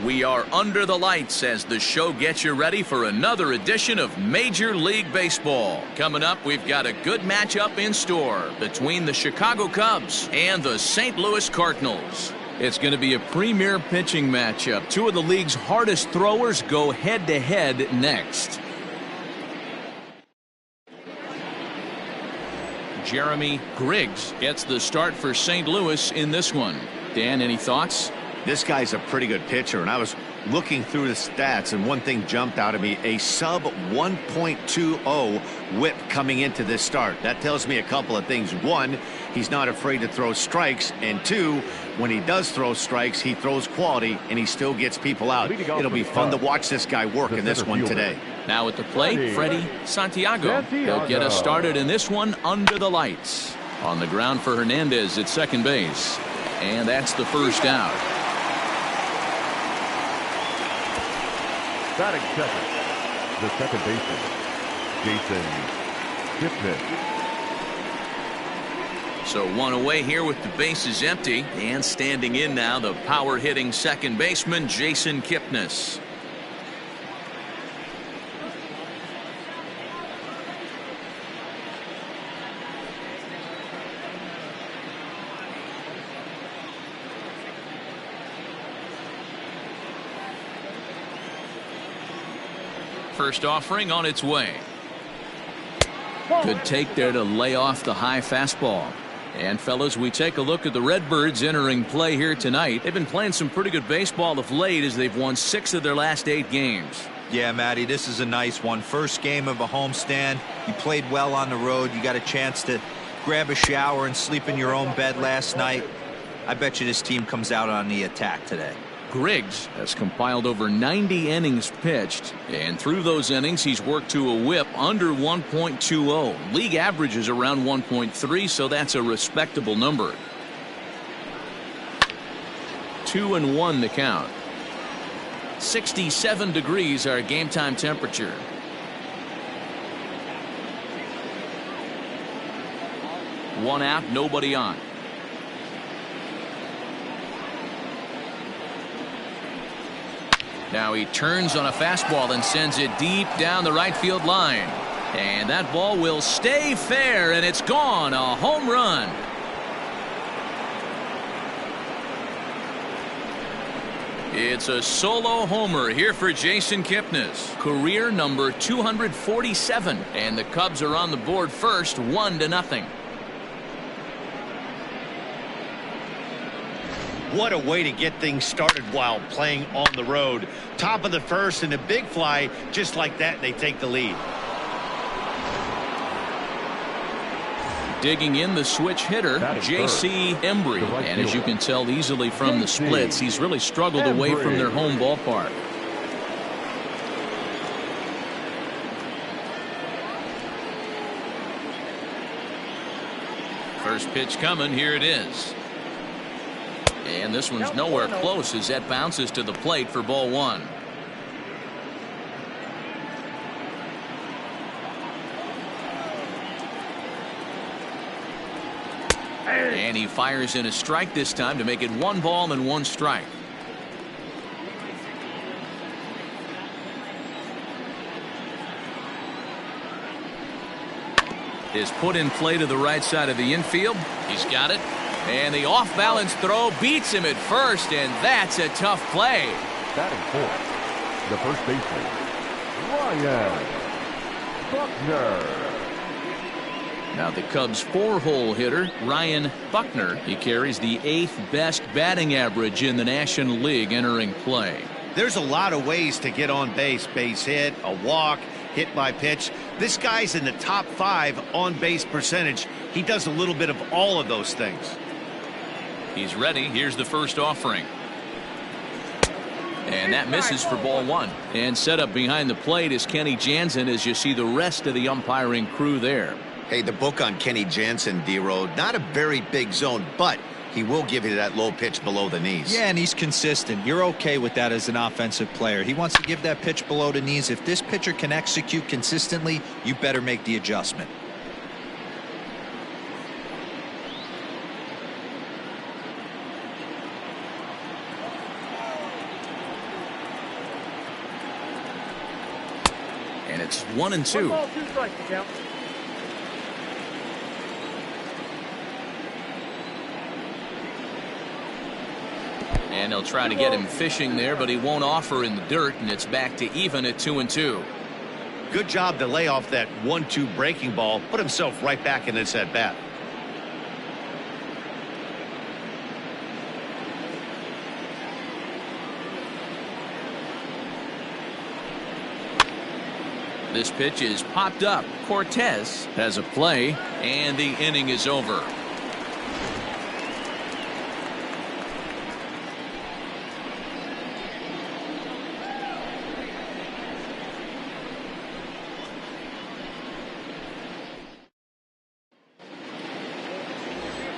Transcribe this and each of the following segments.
We are under the lights as the show gets you ready for another edition of Major League Baseball. Coming up, we've got a good matchup in store between the Chicago Cubs and the St. Louis Cardinals. It's going to be a premier pitching matchup. Two of the league's hardest throwers go head-to-head next. Jeremy Griggs gets the start for St. Louis in this one. Dan, any thoughts? This guy's a pretty good pitcher, and I was looking through the stats, and one thing jumped out at me: a sub 1.20 whip coming into this start. That tells me a couple of things. One, he's not afraid to throw strikes, and two, when he does throw strikes, he throws quality, and he still gets people out. It'll be fun to watch this guy work in this one today. Now at the plate, Freddie Santiago. He'll get us started in this one under the lights. On the ground for Hernandez at second base, and that's the first out. Batting second, the second baseman, Jason Kipnis. So one away here with the bases empty, and standing in now the power hitting second baseman Jason Kipnis. First offering on its way. Good take there to lay off the high fastball. And fellas, we take a look at the Redbirds entering play here tonight. They've been playing some pretty good baseball of late as they've won 6 of their last 8 games. Yeah, Matty, this is a nice one. First game of a homestand. You played well on the road. You got a chance to grab a shower and sleep in your own bed last night. I bet you this team comes out on the attack today. Griggs has compiled over 90 innings pitched, and through those innings he's worked to a whip under 1.20. League average is around 1.3, so that's a respectable number. 2-1 the count. 67 degrees our game time temperature. One out, nobody on. Now he turns on a fastball and sends it deep down the right field line. And that ball will stay fair, and it's gone. A home run. It's a solo homer here for Jason Kipnis. Career number 247. And the Cubs are on the board first, 1-0. What a way to get things started while playing on the road. Top of the first and a big fly, just like that, they take the lead. Digging in the switch hitter, J.C. Embry. And as you can tell easily from the splits, he's really struggled away from their home ballpark. First pitch coming, here it is. And this one's nowhere close as that bounces to the plate for ball 1. And he fires in a strike this time to make it 1 ball and 1 strike. Is put in play to the right side of the infield. He's got it. And the off-balance throw beats him at first, and that's a tough play. Batting fourth, the first baseman, Ryan Buckner. Now the Cubs' 4-hole hitter, Ryan Buckner. He carries the 8th best batting average in the National League entering play. There's a lot of ways to get on base. Base hit, a walk, hit by pitch. This guy's in the top 5 on base percentage. He does a little bit of all of those things. He's ready. Here's the first offering. And that misses for ball 1. And set up behind the plate is Kenny Jansen as you see the rest of the umpiring crew there. Hey, the book on Kenny Jansen, D-Road, not a very big zone, but he will give you that low pitch below the knees. Yeah, and he's consistent. You're okay with that as an offensive player. He wants to give that pitch below the knees. If this pitcher can execute consistently, you better make the adjustment. It's 1-2. 1 ball, 2 strikes, the count. And they'll try to get him fishing there, but he won't offer in the dirt, and it's back to even at 2-2. Good job to lay off that 1-2 breaking ball, put himself right back in this at bat. This pitch is popped up. Cortez has a play, and the inning is over.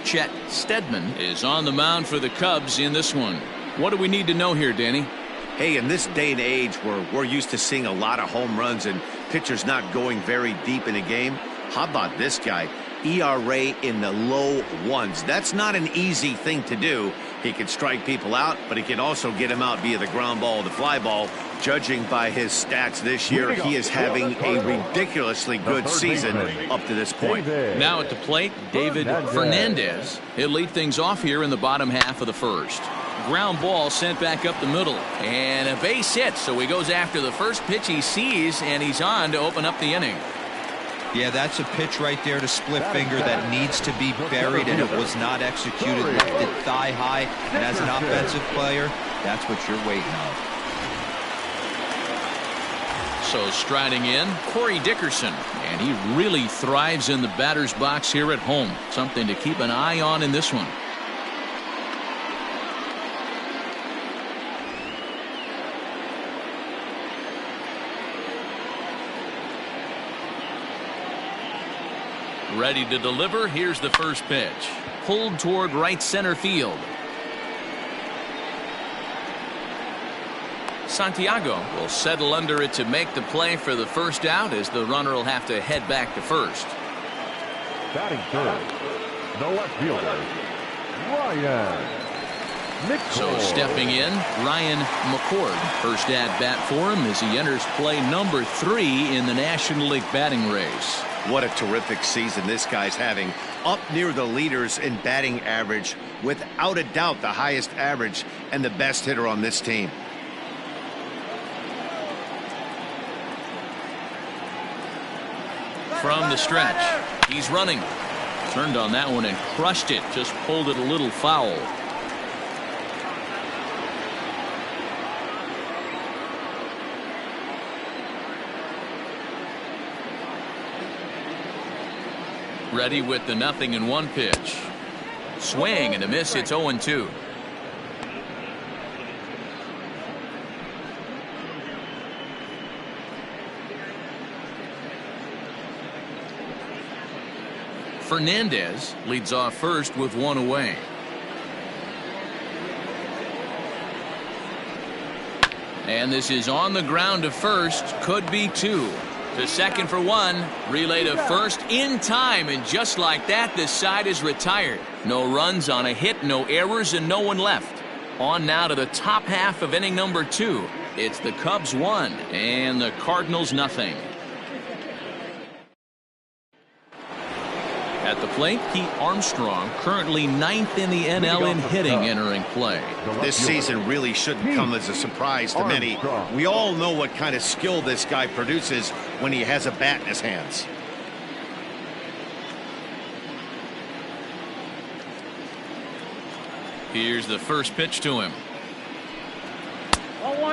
Chet Steadman is on the mound for the Cubs in this one. What do we need to know here, Danny? Hey, in this day and age where we're used to seeing a lot of home runs and pitchers not going very deep in a game, how about this guy? ERA in the low ones. That's not an easy thing to do. He can strike people out, but he can also get them out via the ground ball, the fly ball. Judging by his stats this year, he is having a ridiculously good season up to this point. Now at the plate, David Fernandez. He'll lead things off here in the bottom half of the first. Ground ball sent back up the middle, and a base hit, so he goes after the first pitch he sees, and he's on to open up the inning. Yeah, that's a pitch right there to split finger that needs to be buried, and it was not executed. Left it thigh high, and as an offensive player, that's what you're waiting on. So striding in, Corey Dickerson, and he really thrives in the batter's box here at home. Something to keep an eye on in this one. Ready to deliver. Here's the first pitch. Pulled toward right center field. Santiago will settle under it to make the play for the first out, as the runner will have to head back to first. Batting third, the left fielder, Ryan McCord. So stepping in, Ryan McCord. First at bat for him as he enters play number 3 in the National League batting race. What a terrific season this guy's having. Up near the leaders in batting average, without a doubt the highest average and the best hitter on this team. From the stretch, he's running. Turned on that one and crushed it. Just pulled it a little foul. Ready with the 0-1 pitch. Swing and a miss. It's 0-2. Fernandez leads off first with 1 away. And this is on the ground to first. Could be 2. To second for 1. Relay to first in time, and just like that, this side is retired. No runs on a hit, no errors, and no one left. On now to the top half of inning number 2. It's the Cubs 1 and the Cardinals nothing. At the plate, Pete Armstrong, currently 9th in the NL in hitting, entering play. This season really shouldn't come as a surprise to many. We all know what kind of skill this guy produces when he has a bat in his hands. Here's the first pitch to him.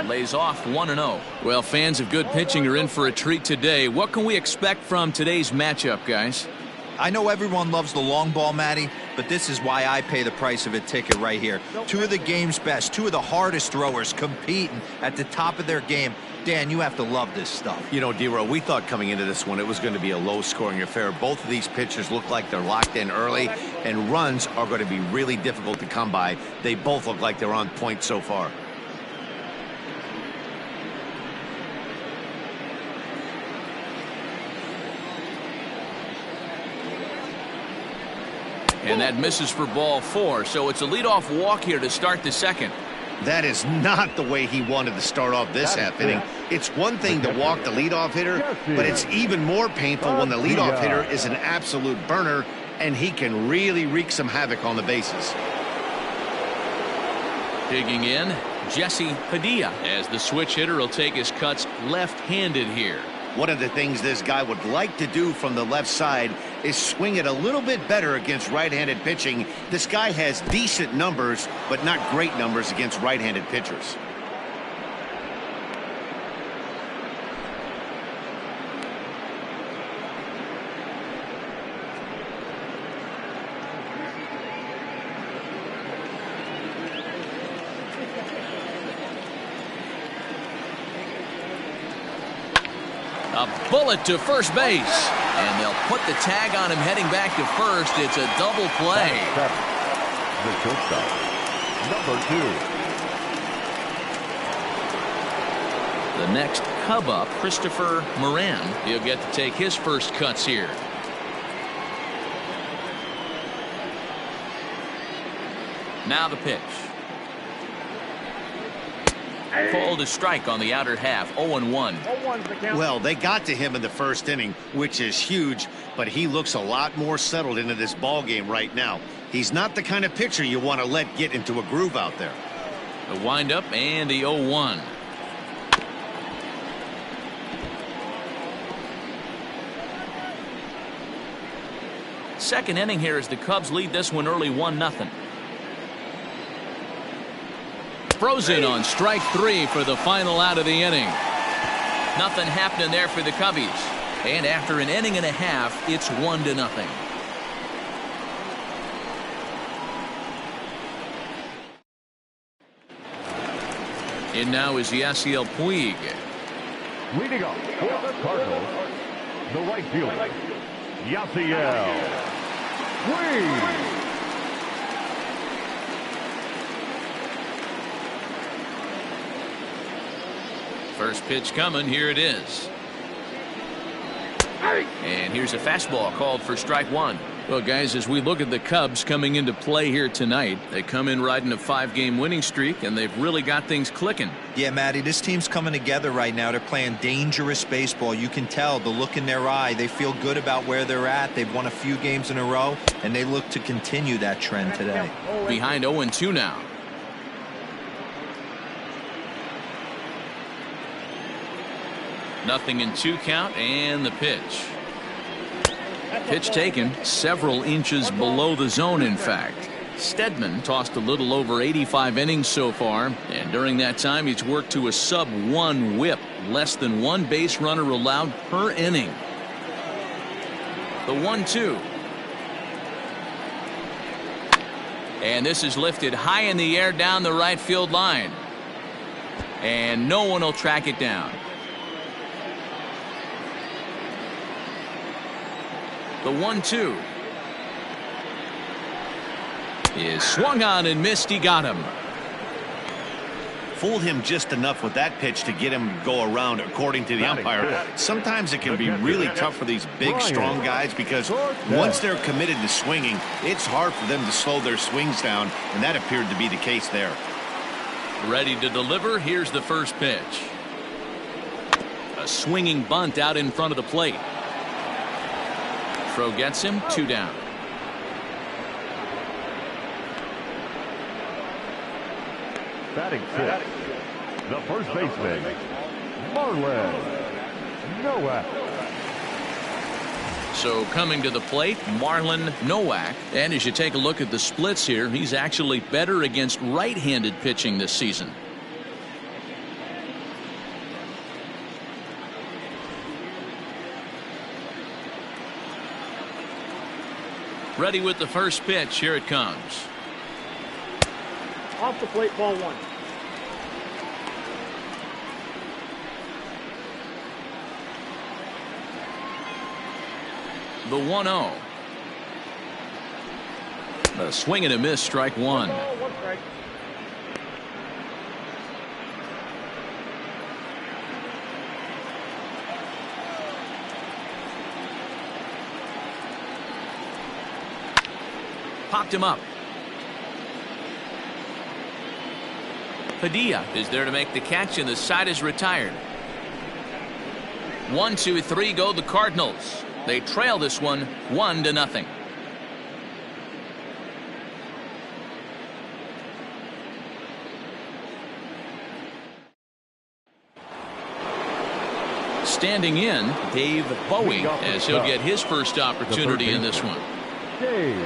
Lays off 1-0. Well, fans of good pitching are in for a treat today. What can we expect from today's matchup, guys? I know everyone loves the long ball, Matty, but this is why I pay the price of a ticket right here. 2 of the game's best, 2 of the hardest throwers competing at the top of their game. Dan, you have to love this stuff. You know, D-Row, we thought coming into this one it was going to be a low-scoring affair. Both of these pitchers look like they're locked in early, and runs are going to be really difficult to come by. They both look like they're on point so far. And that misses for ball 4, so it's a leadoff walk here to start the second. That is not the way he wanted to start off this half inning. It's one thing to walk the leadoff hitter, but it's even more painful when the leadoff hitter is an absolute burner, and he can really wreak some havoc on the bases. Digging in, Jesse Padilla, as the switch hitter will take his cuts left-handed here. One of the things this guy would like to do from the left side is swing it a little bit better against right-handed pitching. This guy has decent numbers, but not great numbers against right-handed pitchers. A bullet to first base. And they'll put the tag on him heading back to first. It's a double play. The shortstop, number 2. The next Cub up, Christopher Moran. He'll get to take his first cuts here. Now the pitch. Called a strike on the outer half. 0-1. Well, they got to him in the first inning, which is huge, but he looks a lot more settled into this ball game right now. He's not the kind of pitcher you want to let get into a groove out there. The windup and the 0-1. Second inning here as the Cubs lead this one early 1-0. Frozen on strike 3 for the final out of the inning. Nothing happening there for the Cubbies. And after an inning and a half, it's 1-0. In now is Yasiel Puig. Leading off for the Cardinals, the right fielder, Yasiel Puig. First pitch coming. Here it is. And here's a fastball called for strike 1. Well, guys, as we look at the Cubs coming into play here tonight, they come in riding a 5-game winning streak, and they've really got things clicking. Yeah, Matty, this team's coming together right now. They're playing dangerous baseball. You can tell the look in their eye. They feel good about where they're at. They've won a few games in a row, and they look to continue that trend today. Behind 0-2 now. Nothing in 2 count, and the pitch. Pitch taken several inches below the zone, in fact. Stedman tossed a little over 85 innings so far, and during that time he's worked to a sub-1 whip, less than 1 base runner allowed per inning. The 1-2. And this is lifted high in the air down the right field line. And no one will track it down. The 1-2 is swung on and missed. He got him. Fooled him just enough with that pitch to get him to go around, according to the umpire. Sometimes it can be really tough for these big, strong guys because once they're committed to swinging, it's hard for them to slow their swings down, and that appeared to be the case there. Ready to deliver. Here's the first pitch. A swinging bunt out in front of the plate. Throw gets him. 2 down. Batting 6, the first baseman, Marlon Nowak. So coming to the plate, Marlon Nowak. And as you take a look at the splits here, he's actually better against right-handed pitching this season. Ready with the first pitch. Here it comes. Off the plate, ball 1. The 1-0. A swing and a miss, strike 1. 1 strike. Popped him up. Padilla is there to make the catch, and the side is retired. 1, 2, 3 go the Cardinals. They trail this one 1-0. Standing in, Dave Bowie, as he'll get his first opportunity in this one. Dave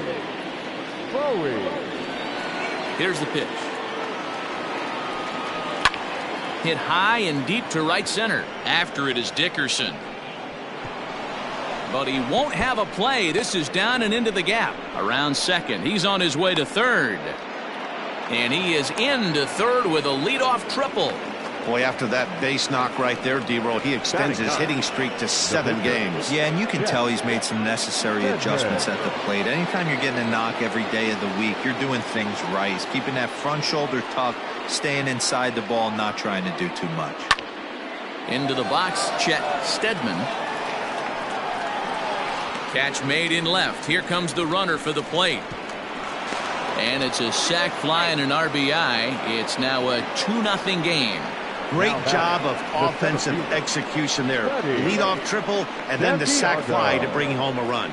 Bowie. Here's the pitch. Hit high and deep to right center. After it is Dickerson. But he won't have a play. This is down and into the gap. Around second. He's on his way to third. And he is into third with a leadoff triple. Boy, after that base knock right there, D-Roll, he extends his hitting streak to 7 games. Yeah, and you can tell he's made some necessary adjustments at the plate. Anytime you're getting a knock every day of the week, you're doing things right. He's keeping that front shoulder tucked, staying inside the ball, not trying to do too much. Into the box, Chet Steadman. Catch made in left. Here comes the runner for the plate. And it's a sac fly and an RBI. It's now a 2-0 game. Great job of offensive execution there. Leadoff triple and then the sac fly to bring home a run.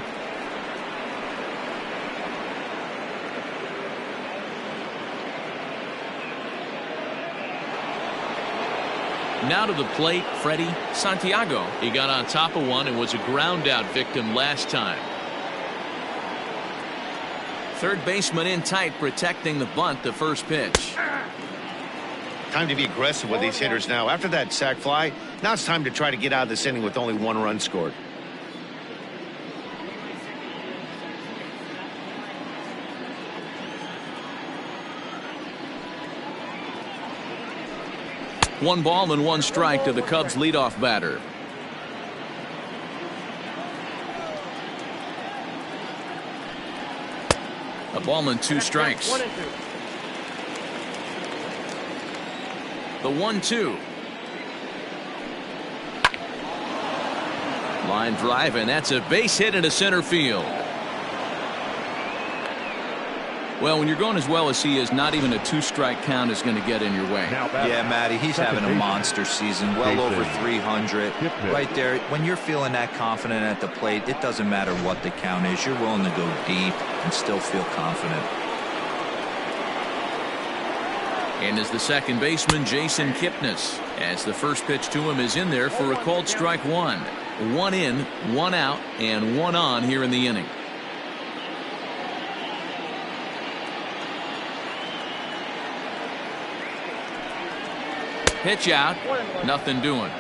Now to the plate, Freddie Santiago. He got on top of one and was a ground out victim last time. Third baseman in tight, protecting the bunt, the first pitch. Time to be aggressive with these hitters now. After that sac fly, now it's time to try to get out of this inning with only 1 run scored. One ball and 1 strike to the Cubs leadoff batter. A ball and 2 strikes. The 1-2. Line drive, and that's a base hit into center field. Well, when you're going as well as he is, not even a 2-strike count is going to get in your way. Yeah, Matty, he's having a monster season, well over 300. Right there, when you're feeling that confident at the plate, it doesn't matter what the count is. You're willing to go deep and still feel confident. And as the second baseman, Jason Kipnis, as the first pitch to him is in there for a called strike 1. 1 in, 1 out, and 1 on here in the inning. Pitch out, nothing doing.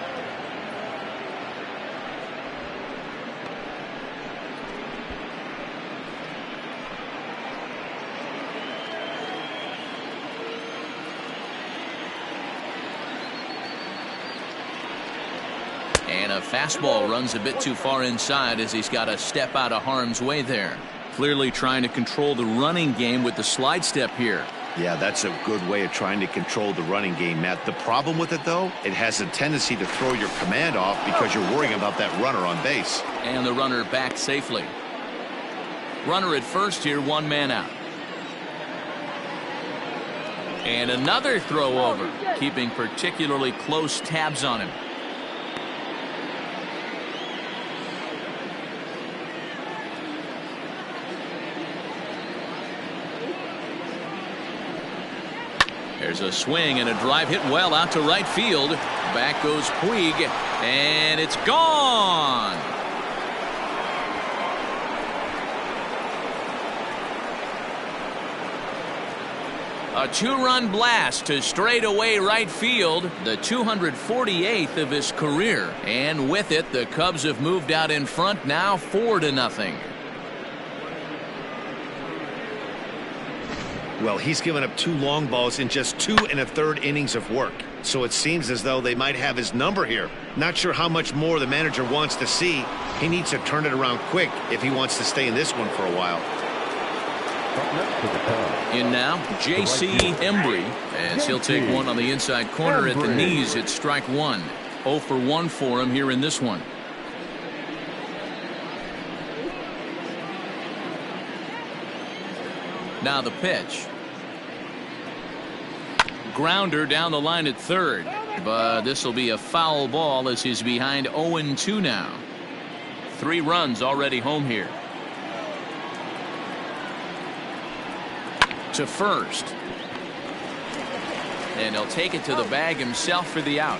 And a fastball runs a bit too far inside as he's got to step out of harm's way there. Clearly trying to control the running game with the slide step here. Yeah, that's a good way of trying to control the running game, Matt. The problem with it, though, it has a tendency to throw your command off because you're worrying about that runner on base. And the runner back safely. Runner at first here, 1 man out. And another throw over, keeping particularly close tabs on him. There's a swing and a drive hit well out to right field. Back goes Puig, and it's gone. A 2-run blast to straightaway right field, the 248th of his career. And with it, the Cubs have moved out in front now 4-0. Well, he's given up 2 long balls in just 2 1/3 innings of work. So it seems as though they might have his number here. Not sure how much more the manager wants to see. He needs to turn it around quick if he wants to stay in this one for a while. In now, J.C. Embry, as he'll take one on the inside corner at the knees. It's strike 1. 0 for 1 for him here in this one. Now the pitch. grounder down the line at third. But this will be a foul ball as he's behind 0-2 now. 3 runs already home here. To first. And he'll take it to the bag himself for the out.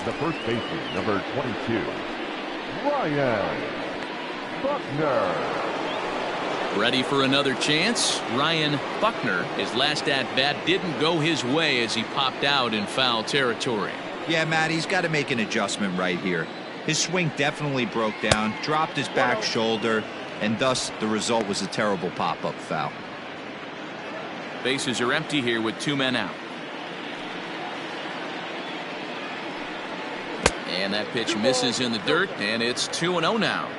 The first baseman, number 22, Ryan Buckner. Ready for another chance. Ryan Buckner, his last at-bat didn't go his way as he popped out in foul territory. Yeah, Matt, he's got to make an adjustment right here. His swing definitely broke down, dropped his back shoulder, and thus the result was a terrible pop-up foul. Bases are empty here with 2 men out. And that pitch misses in the dirt, and it's 2-0 now.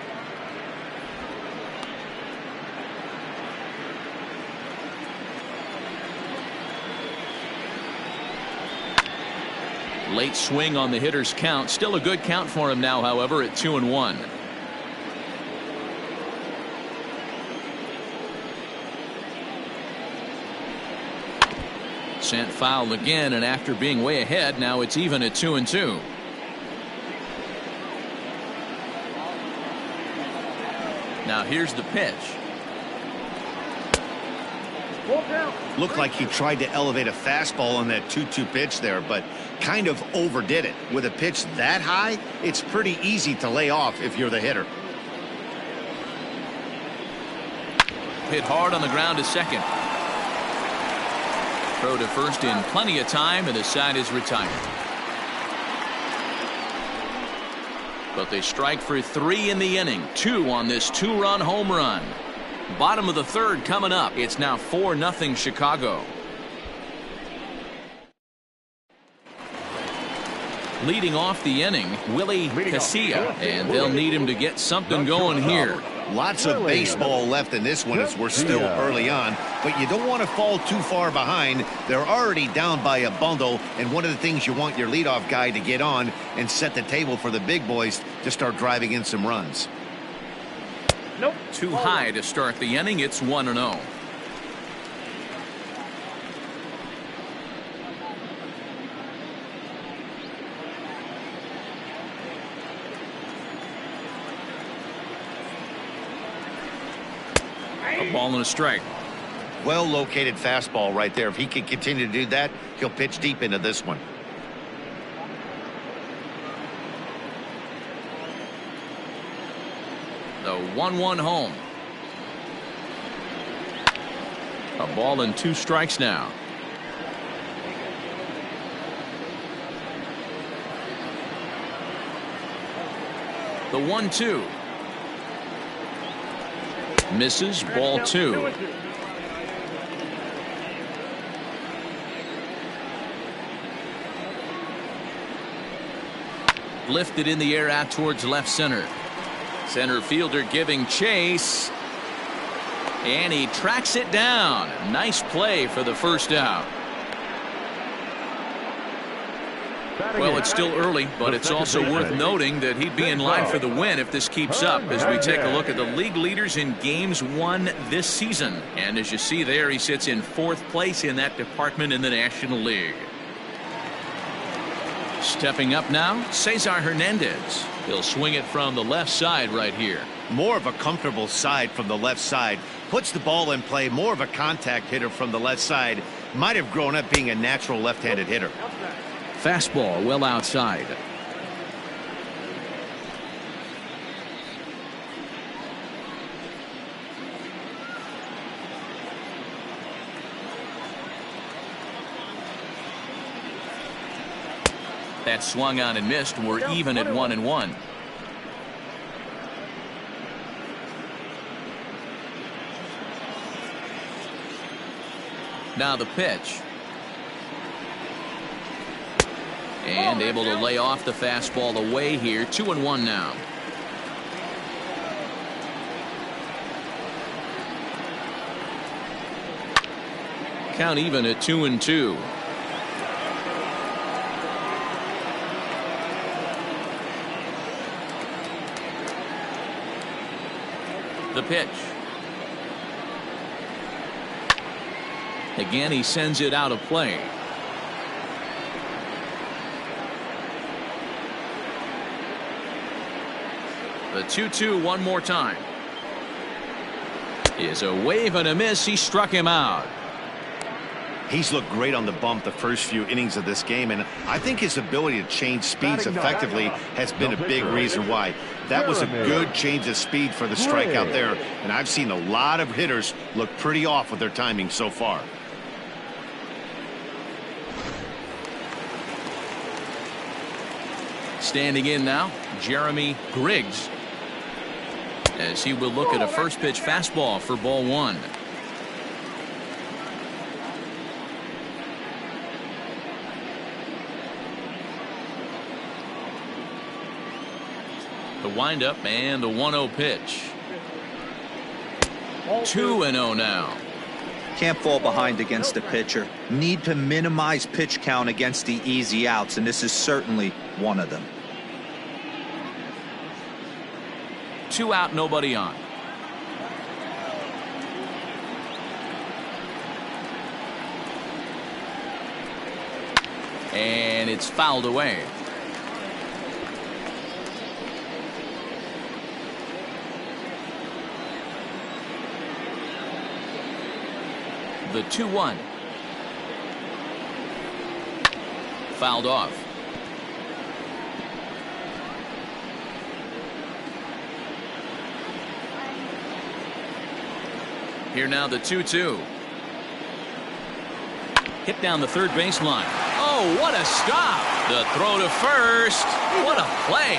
Late swing on the hitter's count. Still a good count for him now, however, at 2-1. Sent foul again, and after being way ahead, now it's even at 2-2. Now here's the pitch. Looked like he tried to elevate a fastball on that 2-2 pitch there, but kind of overdid it. With a pitch that high, it's pretty easy to lay off if you're the hitter. Hit hard on the ground to second. Throw to first in plenty of time, and the side is retired. But they strike for 3 in the inning. 2 on this 2-run home run. Bottom of the third coming up. It's now 4-0 Chicago. Leading off the inning, Willie Casilla, and they'll need him to get something going here. Lots of baseball left in this one as we're still early on, but you don't want to fall too far behind. They're already down by a bundle, and one of the things you want your leadoff guy to get on and set the table for the big boys to start driving in some runs. Nope. Too high to start the inning. It's 1-0. A ball and a strike. Well located fastball right there. If he can continue to do that, he'll pitch deep into this one. The 1-1 home. A ball and 2 strikes now. The 1-2. Misses, ball 2. Lifted in the air out towards left center. Center fielder giving chase. And he tracks it down. Nice play for the first out. Well, it's still early, but it's also worth noting that he'd be in line for the win if this keeps up as we take a look at the league leaders in games won this season. And as you see there, he sits in 4th place in that department in the National League. Stepping up now, Cesar Hernandez. He'll swing it from the left side right here. More of a comfortable side from the left side. Puts the ball in play. More of a contact hitter from the left side. Might have grown up being a natural left-handed hitter. Fastball well outside. That swung on and missed. We're even at 1-1. Now the pitch. And able to lay off the fastball away here. 2-1 now. Count even at 2-2. The pitch. Again, he sends it out of play. The 2-2 one more time. Is a wave and a miss. He struck him out. He's looked great on the bump the first few innings of this game, and I think his ability to change speeds effectively has been a big reason why. That was a good change of speed for the strike out there, and I've seen a lot of hitters look pretty off with their timing so far. Standing in now, Jeremy Griggs, as he will look at a first pitch fastball for ball one. The windup and the 1-0 pitch. 2-0 now. Can't fall behind against a pitcher. Need to minimize pitch count against the easy outs, and this is certainly one of them. 2 out, nobody on. And it's fouled away. The 2-1. Fouled off. Here now the 2-2. Hit down the third baseline. Oh, what a stop. The throw to first. What a play.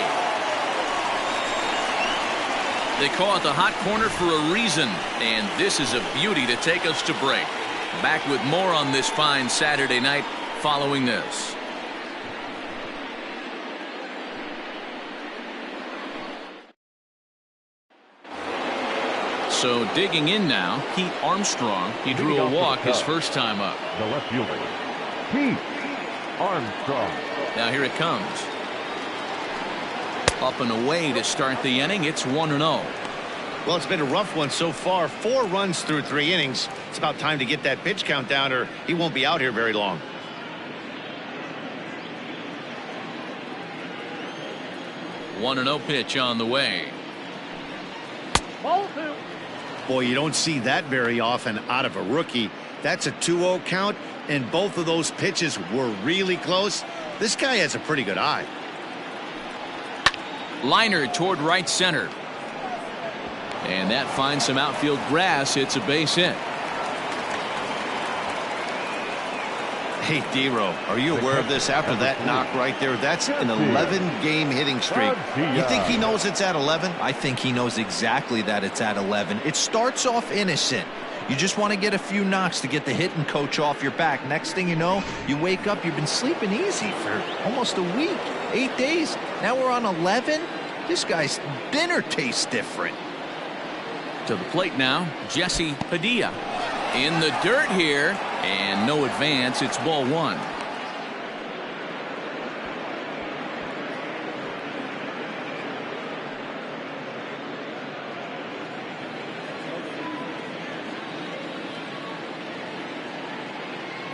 They call it the hot corner for a reason, and this is a beauty to take us to break. Back with more on this fine Saturday night following this. So digging in now, Pete Armstrong. He drew a walk his first time up. The left fielder, Pete Armstrong. Now here it comes. Up and away to start the inning. It's 1-0. Well, it's been a rough one so far. 4 runs through 3 innings. It's about time to get that pitch count down, or he won't be out here very long. One 1-0 pitch on the way. Ball 2. Boy, you don't see that very often out of a rookie. That's a 2-0 count, and both of those pitches were really close. This guy has a pretty good eye. Liner toward right center. And that finds some outfield grass. It's a base hit. Hey, D-Row, are you aware of this after that knock right there? That's an 11-game hitting streak. You think he knows it's at 11? I think he knows exactly that it's at 11. It starts off innocent. You just want to get a few knocks to get the hitting coach off your back. Next thing you know, you wake up, you've been sleeping easy for almost a week, 8 days. Now we're on 11. This guy's dinner tastes different. To the plate now, Jesse Padilla. In the dirt here, and no advance. It's ball 1.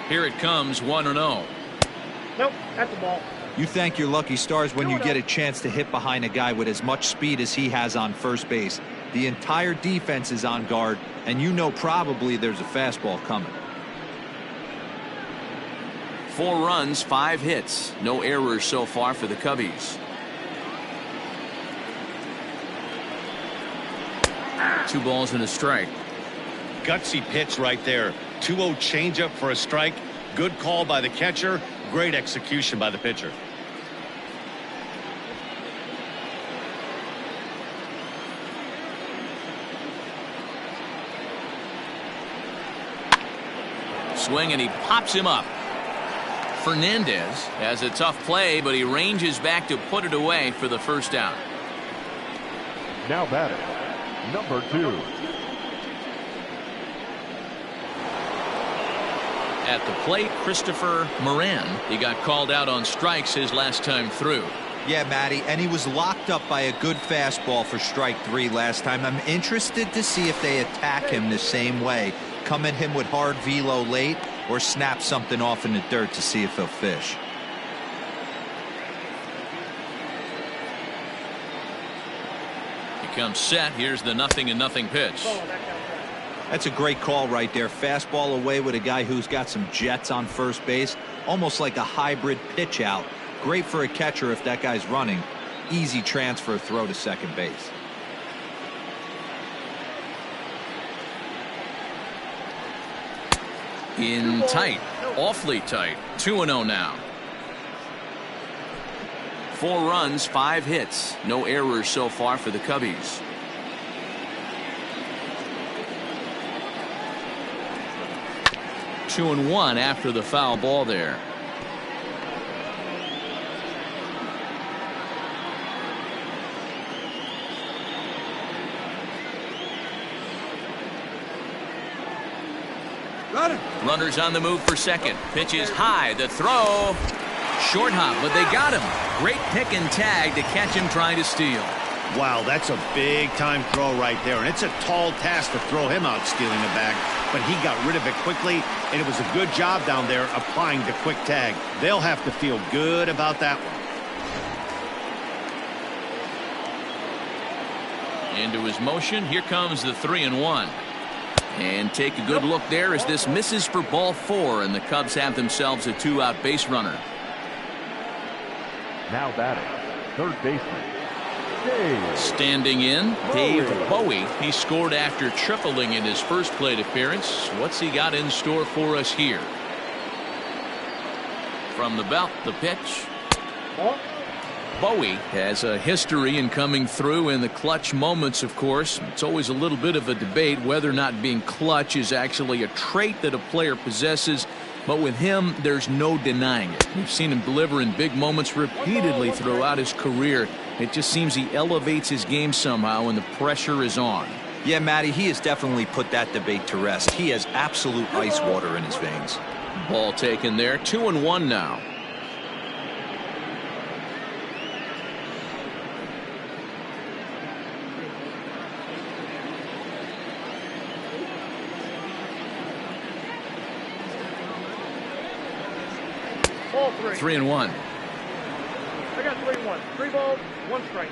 Here it comes, 1-0. Nope, that's the ball. You thank your lucky stars when you get a chance to hit behind a guy with as much speed as he has on first base. The entire defense is on guard, and you know probably there's a fastball coming. 4 runs, 5 hits. No errors so far for the Cubbies. 2 balls and a strike. Gutsy pitch right there. 2-0 changeup for a strike. Good call by the catcher. Great execution by the pitcher. Swing, and he pops him up. Fernandez has a tough play, but he ranges back to put it away for the first out. Now batting, number 2. At the plate, Christopher Moran. He got called out on strikes his last time through. Yeah, Matty, and he was locked up by a good fastball for strike 3 last time. I'm interested to see if they attack him the same way. Come at him with hard velo late or snap something off in the dirt to see if he'll fish. He comes set. Here's the 0-0 pitch. That's a great call right there. Fastball away with a guy who's got some jets on first base. Almost like a hybrid pitch out. Great for a catcher if that guy's running. Easy transfer throw to second base. In tight. Awfully tight. 2-0 now. 4 runs, 5 hits. No errors so far for the Cubbies. Two and one after the foul ball there. Runners on the move for second. Pitch is high. The throw. Short hop, but they got him. Great pick and tag to catch him trying to steal. Wow, that's a big-time throw right there, and it's a tall task to throw him out stealing the bag, but he got rid of it quickly, and it was a good job down there applying the quick tag. They'll have to feel good about that one. Into his motion. Here comes the 3-1. And take a good look there as this misses for ball 4, and the Cubs have themselves a 2-out base runner. Now batting, third baseman, Dave. Standing in, Dave Bowie. He scored after tripling in his first plate appearance. What's he got in store for us here? From the belt, the pitch. Bowie has a history in coming through in the clutch moments, of course. It's always a little bit of a debate whether or not being clutch is actually a trait that a player possesses. But with him, there's no denying it. We've seen him deliver in big moments repeatedly throughout his career. It just seems he elevates his game somehow when the pressure is on. Yeah, Matty, he has definitely put that debate to rest. He has absolute ice water in his veins. Ball taken there. 2-1 now. Ball 3-1. I got 3-1. 3 balls, 1 strike.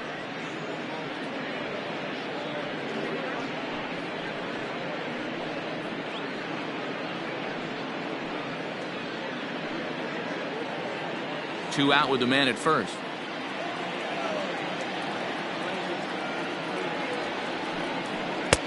Two out with the man at first.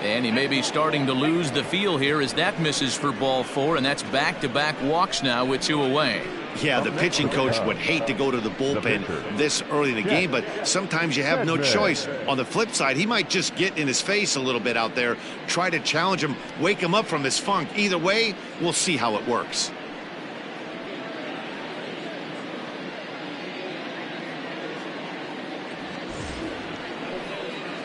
And he may be starting to lose the feel here as that misses for ball 4, and that's back-to-back walks now with 2 away. Yeah, the pitching coach would hate to go to the bullpen this early in the game, but sometimes you have no choice. On the flip side, he might just get in his face a little bit out there, try to challenge him, wake him up from his funk. Either way, we'll see how it works.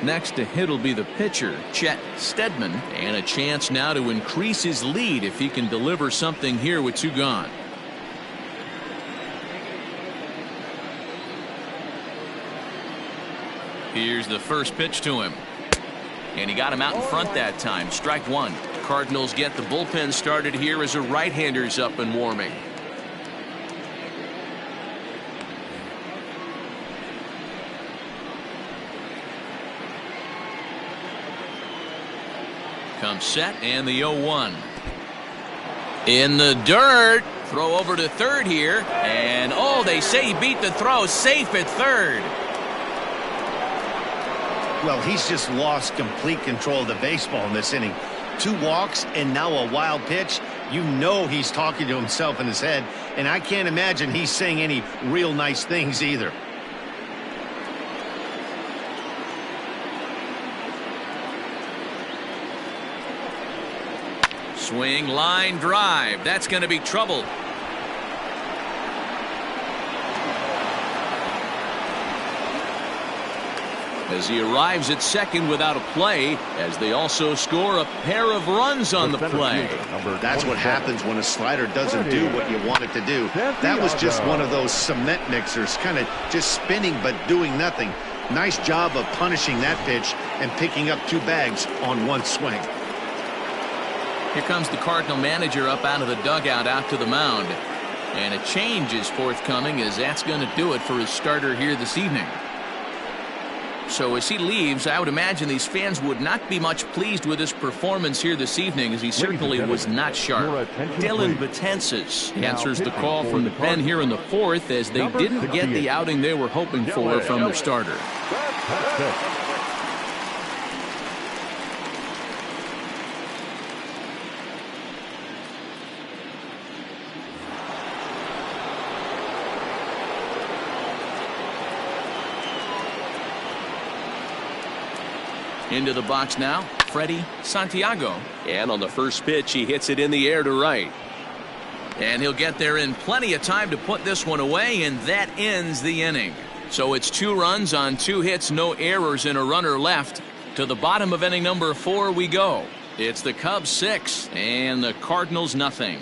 Next to hit will be the pitcher, Chet Steadman, and a chance now to increase his lead if he can deliver something here with 2 gone. Here's the first pitch to him. And he got him out in front that time. Strike 1. Cardinals get the bullpen started here as a right-hander's up and warming. Comes set and the 0-1. In the dirt. Throw over to third here. And oh, they say he beat the throw. Safe at third. Well, he's just lost complete control of the baseball in this inning. 2 walks and now a wild pitch. You know he's talking to himself in his head, and I can't imagine he's saying any real nice things either. Swing, line, drive. That's going to be trouble. As he arrives at second without a play, as they also score a pair of runs on the play. That's what happens when a slider doesn't do what you want it to do. That was just one of those cement mixers, kind of just spinning but doing nothing. Nice job of punishing that pitch and picking up 2 bags on 1 swing. Here comes the Cardinal manager up out of the dugout out to the mound. And a change is forthcoming, as that's going to do it for his starter here this evening. So as he leaves, I would imagine these fans would not be much pleased with his performance here this evening, as he certainly was not sharp. Dylan Betances answers the call from the pen here in the fourth, as they didn't get the outing they were hoping for from their starter. Into the box now, Freddie Santiago. And on the first pitch, he hits it in the air to right. And he'll get there in plenty of time to put this one away, and that ends the inning. So it's 2 runs on 2 hits, no errors, and a runner left. To the bottom of inning number 4 we go. It's the Cubs 6 and the Cardinals nothing.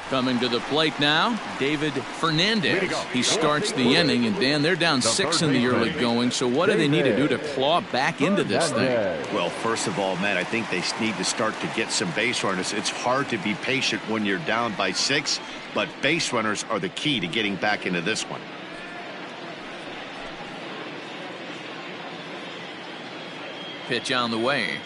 Coming to the plate now, David Fernandez. He starts the inning, and Dan, they're down 6 in the early going, so what do they need to do to claw back into this thing? Well, first of all, Matt, I think they need to start to get some base runners. It's hard to be patient when you're down by 6, but base runners are the key to getting back into this one. Pitch on the way.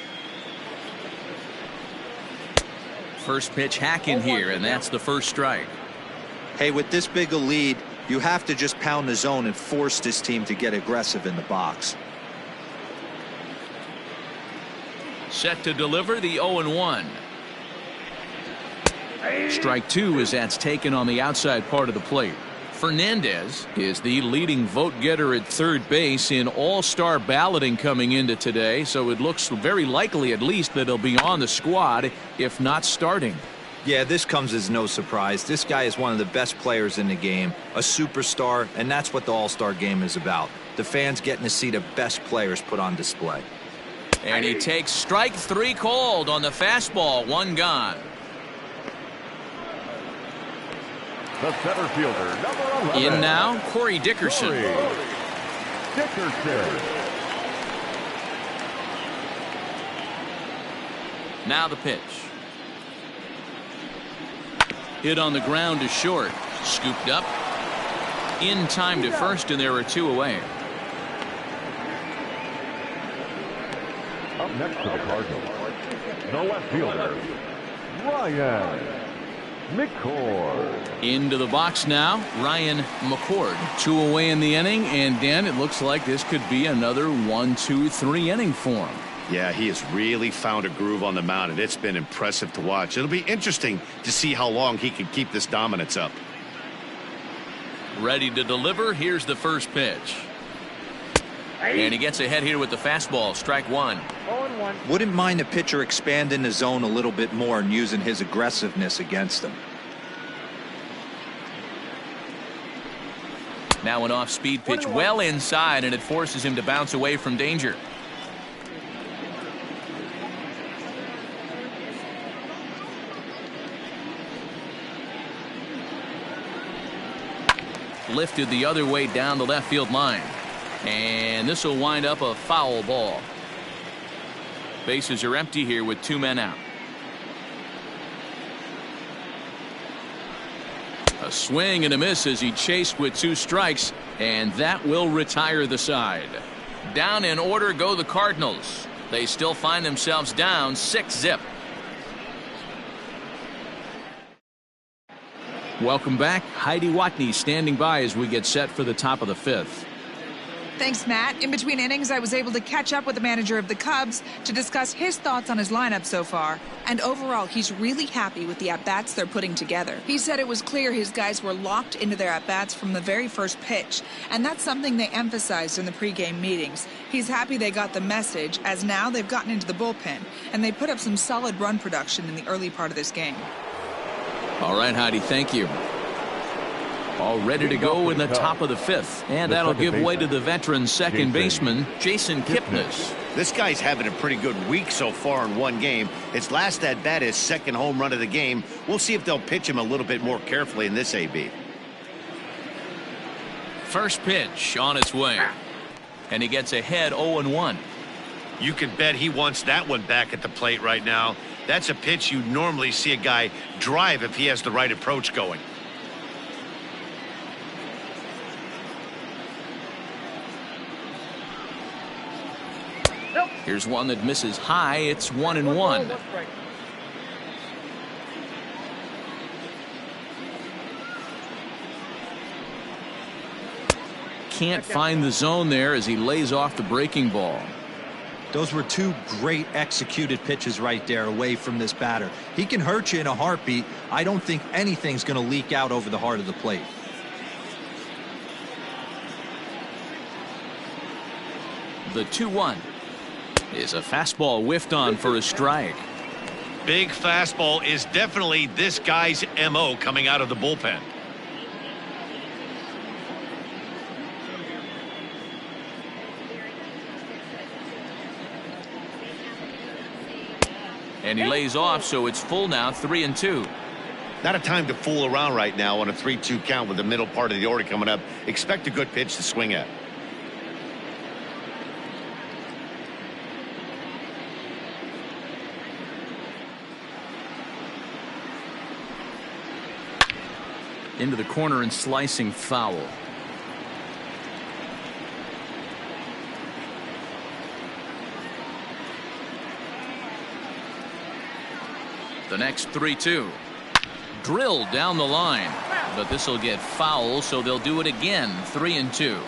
First pitch hacking here, and that's the first strike. Hey, with this big a lead, you have to just pound the zone and force this team to get aggressive in the box. Set to deliver the 0-1. Strike 2 as that's taken on the outside part of the plate. Fernandez is the leading vote getter at third base in all-star balloting coming into today, so it looks very likely at least that he'll be on the squad, if not starting. Yeah, this comes as no surprise. This guy is one of the best players in the game, a superstar, and that's what the all-star game is about. The fans getting to see the best players put on display. And he takes strike 3 called on the fastball, 1 gone. The center fielder, number 11. In now, Corey Dickerson. Now the pitch. Hit on the ground to short. Scooped up. In time to first, and there are 2 away. Up next to the Cardinals, the left fielder, Ryan McCord. Into the box now, Ryan McCord. 2 away in the inning, and Dan, it looks like this could be another 1-2-3 inning for him. Yeah, he has really found a groove on the mound, and it's been impressive to watch. It'll be interesting to see how long he can keep this dominance up. Ready to deliver. Here's the first pitch. And he gets ahead here with the fastball. Strike 1. 0-1. Wouldn't mind the pitcher expanding the zone a little bit more and using his aggressiveness against him. Now an off-speed pitch well inside, and it forces him to bounce away from danger. Lifted the other way down the left field line. And this will wind up a foul ball. Bases are empty here with 2 men out. A swing and a miss as he chased with 2 strikes, and that will retire the side. Down in order go the Cardinals. They still find themselves down 6-0. Welcome back. Heidi Watney standing by as we get set for the top of the 5th. Thanks, Matt. In between innings, I was able to catch up with the manager of the Cubs to discuss his thoughts on his lineup so far. And overall, he's really happy with the at-bats they're putting together. He said it was clear his guys were locked into their at-bats from the very first pitch. And that's something they emphasized in the pregame meetings. He's happy they got the message, as now they've gotten into the bullpen. And they put up some solid run production in the early part of this game. All right, Heidi, thank you. All ready to go in the top of the 5th. And that'll give way to the veteran second baseman, Jason Kipnis. This guy's having a pretty good week so far in one game. His last at-bat is second home run of the game. We'll see if they'll pitch him a little bit more carefully in this AB. First pitch on its way. And he gets ahead 0-1. You can bet he wants that one back at the plate right now. That's a pitch you normally see a guy drive if he has the right approach going. Here's one that misses high. It's 1-1. Can't find the zone there as he lays off the breaking ball. Those were two great executed pitches right there away from this batter. He can hurt you in a heartbeat. I don't think anything's going to leak out over the heart of the plate. The 2-1 is a fastball whiffed on for a strike. Big fastball is definitely this guy's MO coming out of the bullpen. And he lays off, so it's full now, 3-2. Not a time to fool around right now on a 3-2 count with the middle part of the order coming up. Expect a good pitch to swing at. Into the corner and slicing foul. The next 3-2. Drilled down the line. But this will get foul, so they'll do it again. 3-2.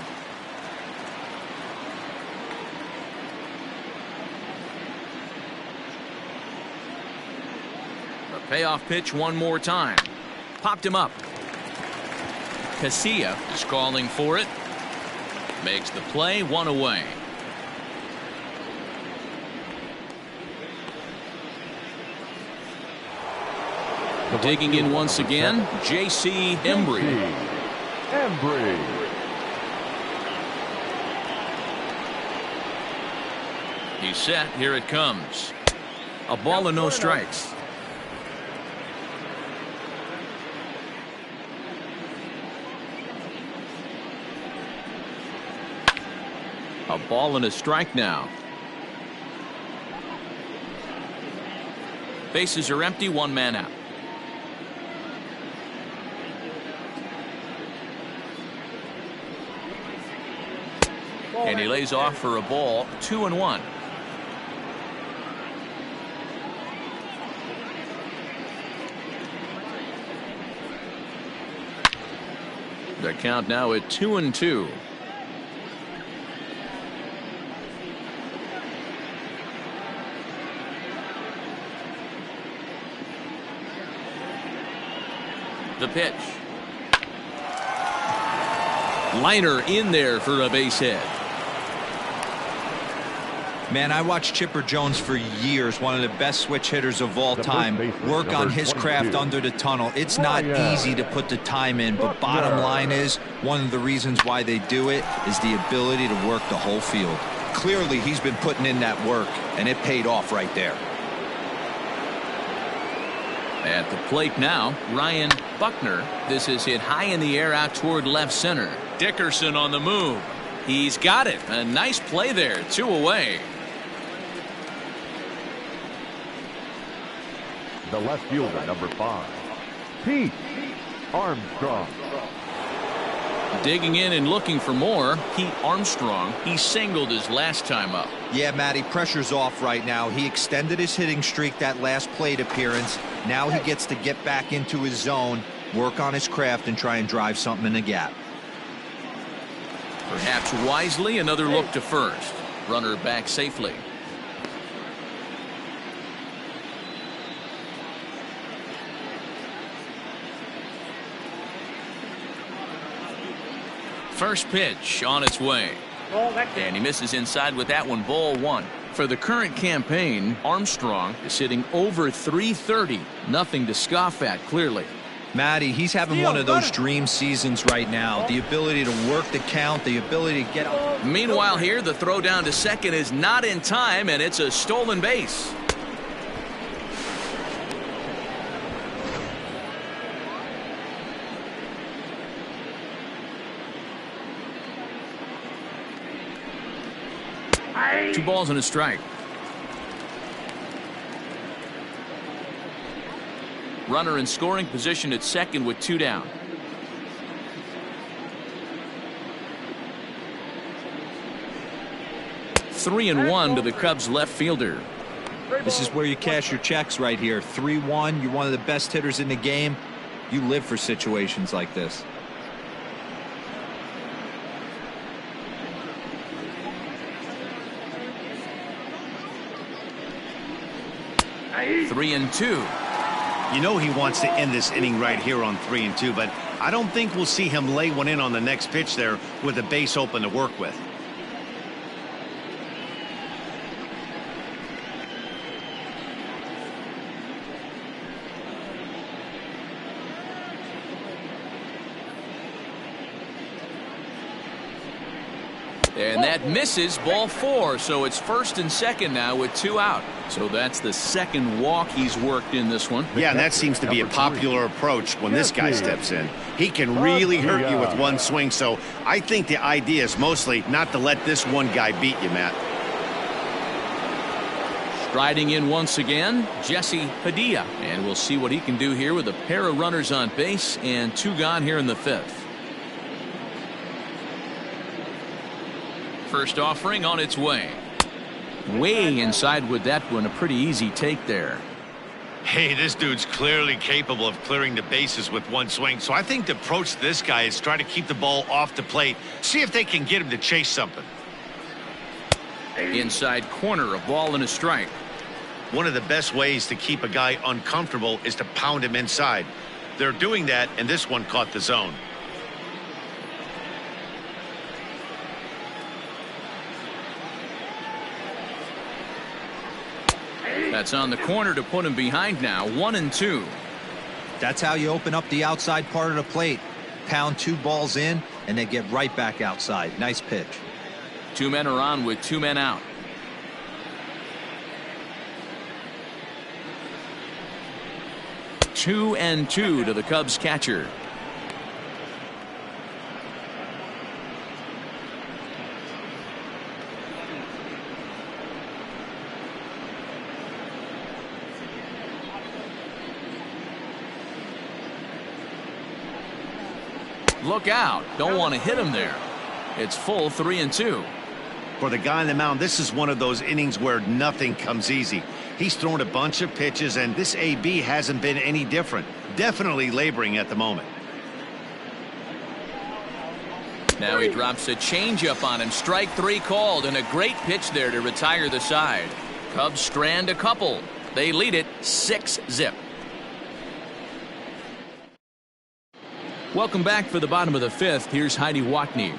The payoff pitch one more time. Popped him up. Casilla is calling for it. Makes the play, one away. Digging in once again, J.C. Embry. He's set. Here it comes. A ball and no strikes. A ball and a strike now. Bases are empty, one man out. And he lays off for a ball. 2-1. The count now at 2-2. The pitch. Liner in there for a base hit. Man, I watched Chipper Jones for years, one of the best switch hitters of all time. Work on his craft under the tunnel. It's not easy to put the time in, but bottom line is, one of the reasons why they do it is the ability to work the whole field. Clearly, he's been putting in that work, and it paid off right there. At the plate now, Ryan Buckner. This is hit high in the air out toward left center. Dickerson on the move. He's got it. A nice play there. 2 away. The left fielder, number 5, Pete Armstrong. Digging in and looking for more, Pete Armstrong. He singled his last time up. Yeah, Matty, pressure's off right now. He extended his hitting streak that last plate appearance. Now he gets to get back into his zone, work on his craft, and try and drive something in the gap. Perhaps wisely, another look to first. Runner back safely. First pitch on its way. And he misses inside with that one. Ball 1. For the current campaign, Armstrong is hitting over .330. Nothing to scoff at, clearly. Matty, he's having one of those dream seasons right now. The ability to work the count, the ability to get up. Meanwhile here, the throw down to second is not in time, and it's a stolen base. 2 balls and a strike. Runner in scoring position at second with 2 down. 3-1 to the Cubs left fielder. This is where you cash your checks right here. 3-1. You're one of the best hitters in the game. You live for situations like this. Three and two. You know he wants to end this inning right here on 3-2, but I don't think we'll see him lay one in on the next pitch there with a base open to work with. And that misses, ball 4, so it's first and second now with 2 out. So that's the second walk he's worked in this one. Yeah, and that seems to be a popular approach when this guy steps in. He can really hurt you with one swing, so I think the idea is mostly not to let this one guy beat you, Matt. Striding in once again, Jesse Padilla. And we'll see what he can do here with a pair of runners on base and 2 gone here in the 5th. First offering on its way. Way inside with that one. A pretty easy take there. Hey, this dude's clearly capable of clearing the bases with one swing. So I think the approach to this guy is try to keep the ball off the plate. See if they can get him to chase something. Inside corner, a ball and a strike. One of the best ways to keep a guy uncomfortable is to pound him inside. They're doing that, and this one caught the zone. That's on the corner to put him behind now. 1-2. That's how you open up the outside part of the plate. Pound 2 balls in and then get right back outside. Nice pitch. 2 men are on with 2 men out. Two and 2 to the Cubs catcher. Look out. Don't want to hit him there. It's full 3-2. For the guy on the mound, this is one of those innings where nothing comes easy. He's thrown a bunch of pitches, and this AB hasn't been any different. Definitely laboring at the moment. Now he drops a changeup on him. Strike 3 called, and a great pitch there to retire the side. Cubs strand a couple. They lead it 6-0. Welcome back for the bottom of the 5th. Here's Heidi Watney.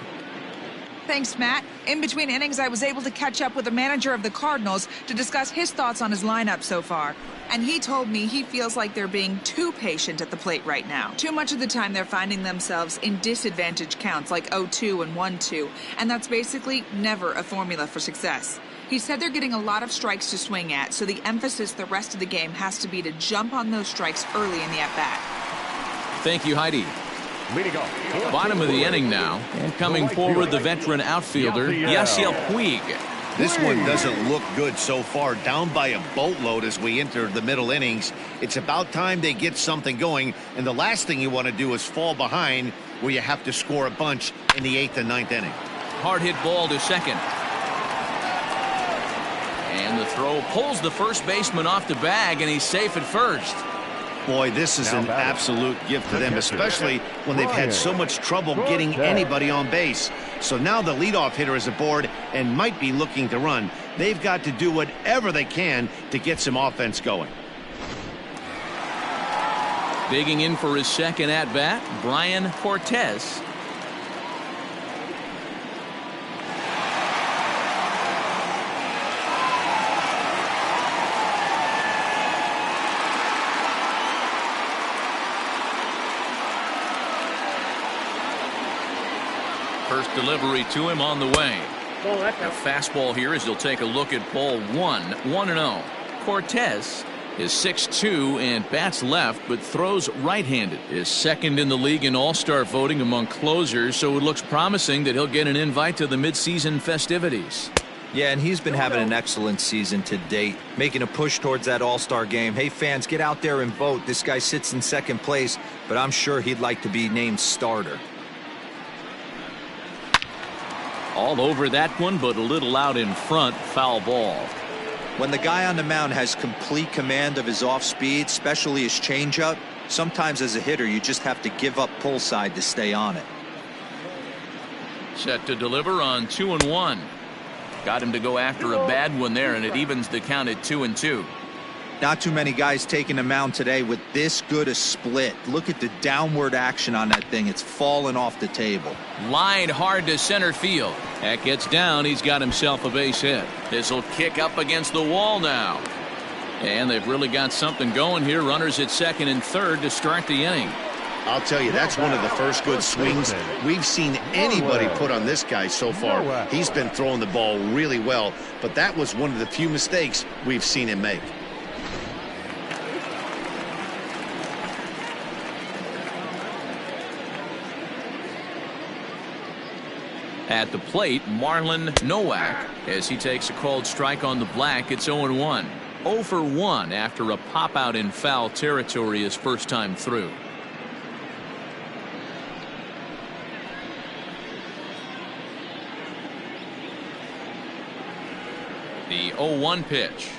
Thanks, Matt. In between innings, I was able to catch up with the manager of the Cardinals to discuss his thoughts on his lineup so far. And he told me he feels like they're being too patient at the plate right now. Too much of the time they're finding themselves in disadvantage counts like 0-2 and 1-2. And that's basically never a formula for success. He said they're getting a lot of strikes to swing at, so the emphasis the rest of the game has to be to jump on those strikes early in the at-bat. Thank you, Heidi. Bottom of the inning now, and coming forward the veteran outfielder Yasiel Puig. This one doesn't look good so far. Down by a boatload as we enter the middle innings. It's about time they get something going, and the last thing you want to do is fall behind where you have to score a bunch in the 8th and 9th inning. Hard hit ball to second. And the throw pulls the first baseman off the bag, and he's safe at first. Boy, this is an absolute gift to them, especially when they've had so much trouble getting anybody on base. So now the leadoff hitter is aboard and might be looking to run. They've got to do whatever they can to get some offense going. Digging in for his second at-bat, Brian Cortez. First delivery to him on the way. A fastball here as he'll take a look at ball 1-0. Cortez is 6'2" and bats left but throws right-handed. Is second in the league in all-star voting among closers, so it looks promising that he'll get an invite to the midseason festivities. Yeah, and he's been having an excellent season to date, making a push towards that All-Star game. Hey, fans, get out there and vote. This guy sits in second place, but I'm sure he'd like to be named starter. All over that one, but a little out in front. Foul ball. When the guy on the mound has complete command of his off-speed, especially his changeup, sometimes as a hitter, you just have to give up pull side to stay on it. Set to deliver on 2-1. Got him to go after a bad one there, and it evens the count at 2-2. Not too many guys taking the mound today with this good a split. Look at the downward action on that thing. It's falling off the table. Line hard to center field. That gets down. He's got himself a base hit. This will kick up against the wall now. And they've really got something going here. Runners at second and third to start the inning. I'll tell you, that's one of the first good swings we've seen anybody put on this guy so far. He's been throwing the ball really well, but that was one of the few mistakes we've seen him make. At the plate, Marlon Nowak, as he takes a called strike on the black. It's 0-1. 0 for 1 after a pop out in foul territory his first time through. The 0-1 pitch.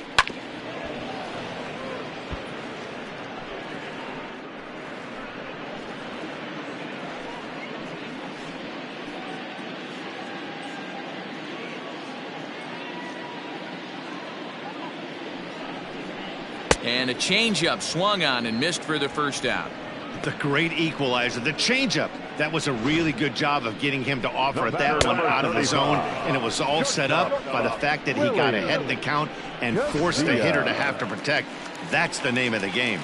And a changeup swung on and missed for the first out. The great equalizer, the changeup. That was a really good job of getting him to offer that one out of the zone, and it was all set up by the fact that he got ahead in the count and forced the hitter to have to protect. That's the name of the game.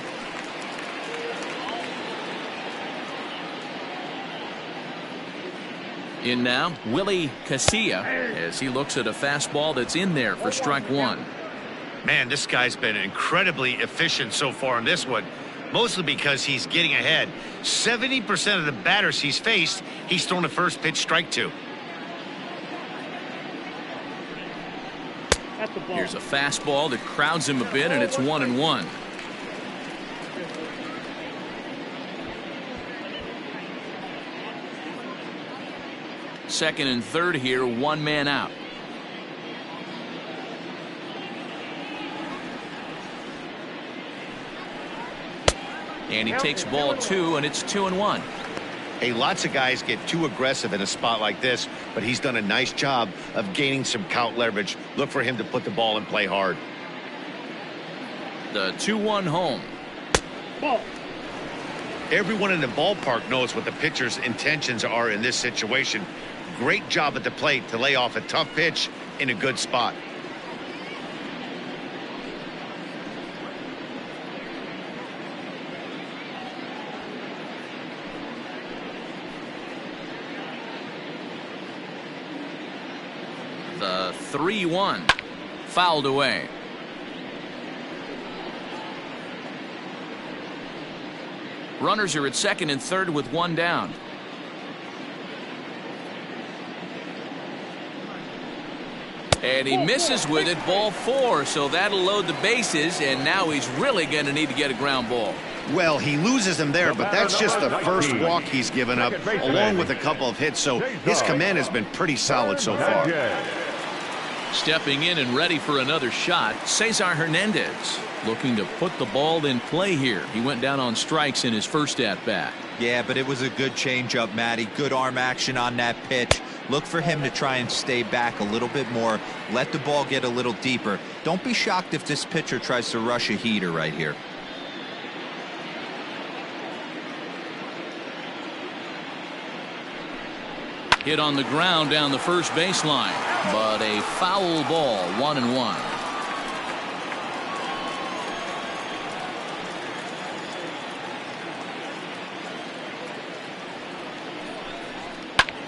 In now, Willie Casilla, as he looks at a fastball that's in there for strike one. Man, this guy's been incredibly efficient so far in this one, mostly because he's getting ahead. 70% of the batters he's faced, he's thrown a first pitch strike to. Here's a fastball that crowds him a bit, and it's 1-1. Second and third here, one man out. And he takes ball two, and it's 2-1. Hey, lots of guys get too aggressive in a spot like this, but he's done a nice job of gaining some count leverage. Look for him to put the ball and play hard. The 2-1 home. Ball. Everyone in the ballpark knows what the pitcher's intentions are in this situation. Great job at the plate to lay off a tough pitch in a good spot. The 3-1 fouled away. Runners are at second and third with one down. And he misses with it, ball four, so that'll load the bases, and now he's really going to need to get a ground ball. Well, he loses him there, but that's just the first walk he's given up, along with a couple of hits, so his command has been pretty solid so far. Stepping in and ready for another shot, Cesar Hernandez, looking to put the ball in play here. He went down on strikes in his first at-bat. Yeah, but it was a good changeup, Matty. Good arm action on that pitch. Look for him to try and stay back a little bit more. Let the ball get a little deeper. Don't be shocked if this pitcher tries to rush a heater right here. Hit on the ground down the first baseline, but a foul ball, 1-1.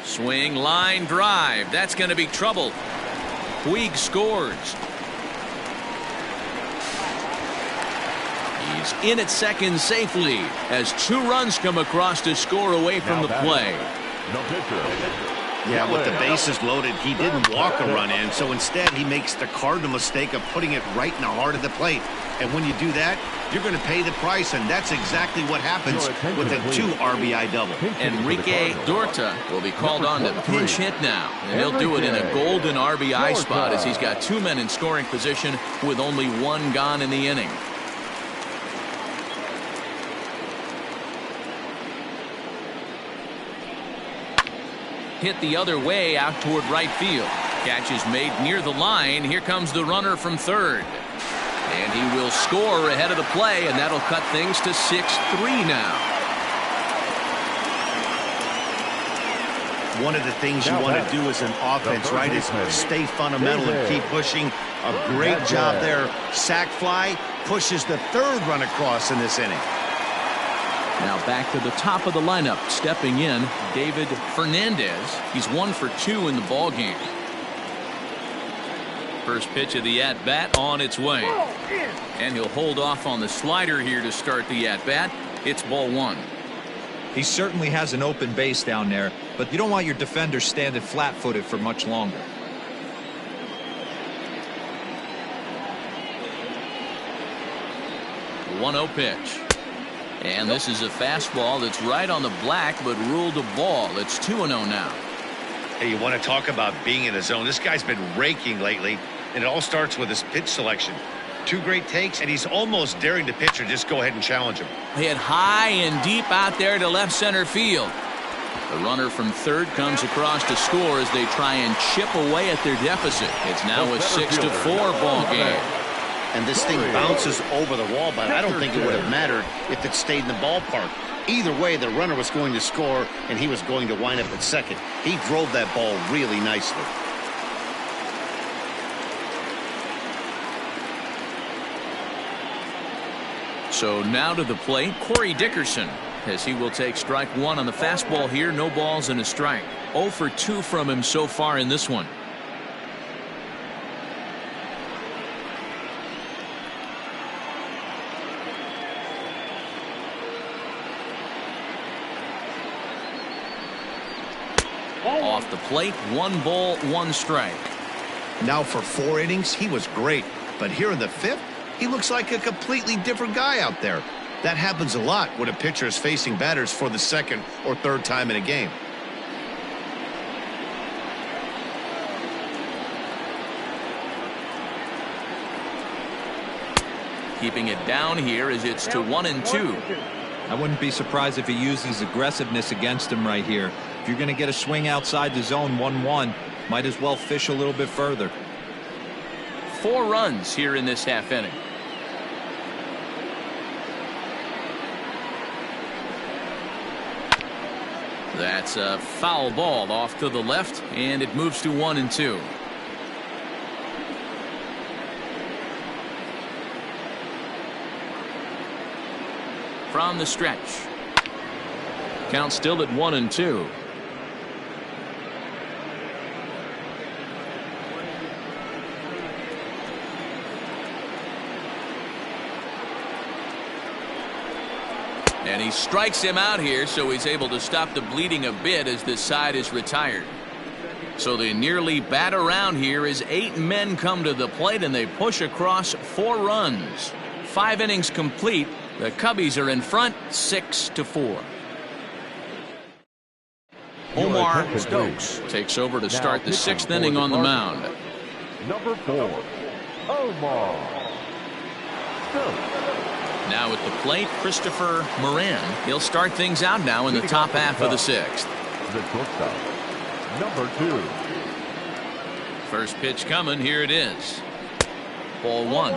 Swing, line drive. That's going to be trouble. Puig scores. He's in at second safely as two runs come across to score away from the play. No pitcher. Yeah, with the bases loaded, he didn't walk a run in, so instead he makes the cardinal mistake of putting it right in the heart of the plate. And when you do that, you're going to pay the price, and that's exactly what happens with a 2 RBI double. Enrique Dorta will be called on to pinch hit now, and he'll do it in a golden RBI spot as he's got 2 men in scoring position with only 1 gone in the inning. Hit the other way out toward right field. Catch is made near the line. Here comes the runner from third. And he will score ahead of the play, and that'll cut things to 6-3 now. One of the things you want to do as an offense, right, is stay fundamental and keep pushing. A great job there. Sac fly pushes the third run across in this inning. Now back to the top of the lineup. Stepping in, David Fernandez. He's 1 for 2 in the ball game. First pitch of the at-bat on its way. And he'll hold off on the slider here to start the at-bat. It's ball 1. He certainly has an open base down there, but you don't want your defender standing flat-footed for much longer. The 1-0 pitch. And this is a fastball that's right on the black, but ruled a ball. It's 2-0 now. Hey, you want to talk about being in the zone. This guy's been raking lately, and it all starts with his pitch selection. 2 great takes, and he's almost daring the pitcher just go ahead and challenge him. Hit high and deep out there to left center field. The runner from third comes across to score as they try and chip away at their deficit. It's now a 6-4 ball game. And this thing bounces over the wall, but I don't think it would have mattered if it stayed in the ballpark. Either way, the runner was going to score, and he was going to wind up at second. He drove that ball really nicely. So now to the plate, Corey Dickerson, as he will take strike 1 on the fastball here. No balls and a strike. 0 for 2 from him so far in this one. Off the plate, 1 ball, 1 strike. Now for 4 innings, he was great. But here in the 5th, he looks like a completely different guy out there. That happens a lot when a pitcher is facing batters for the 2nd or 3rd time in a game. Keeping it down here as it's to 1-2. I wouldn't be surprised if he uses aggressiveness against him right here. If you're going to get a swing outside the zone 1-1, might as well fish a little bit further. 4 runs here in this half inning. That's a foul ball off to the left, and it moves to 1-2. From the stretch. Count still at 1-2. And he strikes him out here, so he's able to stop the bleeding a bit as this side is retired. So they nearly bat around here as 8 men come to the plate, and they push across 4 runs. 5 innings complete. The Cubbies are in front 6-4. Omar Stokes takes over to start the 6th inning on the mound. Number 4, Omar Stokes. Now at the plate, Christopher Moran. He'll start things out now in the top half of the 6th. The shortstop, number 2. First pitch coming. Here it is. Ball 1.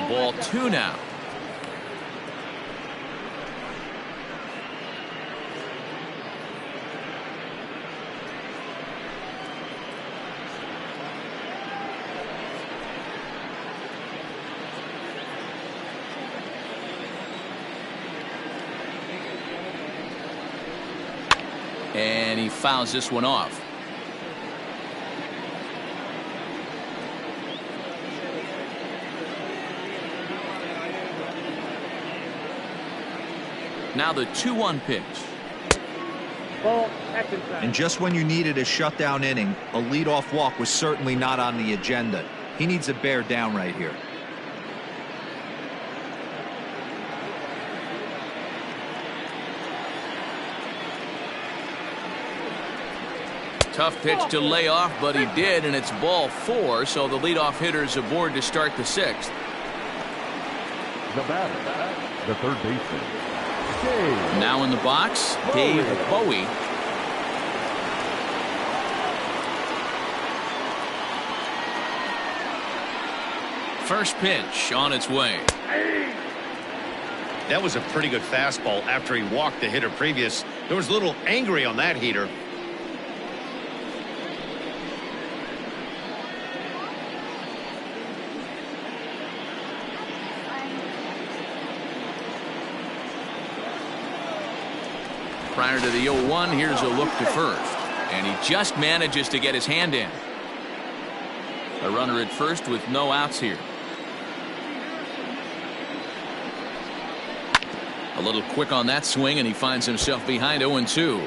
Ball 2 now. And he fouls this one off. Now the 2-1 pitch. Ball, action sign. And just when you needed a shutdown inning, a leadoff walk was certainly not on the agenda. He needs to bear down right here. Tough pitch to lay off, but he did, and it's ball 4, so the leadoff hitter's aboard to start the 6th. The batter, the third baseman, Dave. Now in the box, Dave Bowie. First pitch on its way. That was a pretty good fastball after he walked the hitter previous. There was a little angry on that heater. Prior to the 0-1, here's a look to first. And he just manages to get his hand in. A runner at first with no outs here. A little quick on that swing, and he finds himself behind 0-2.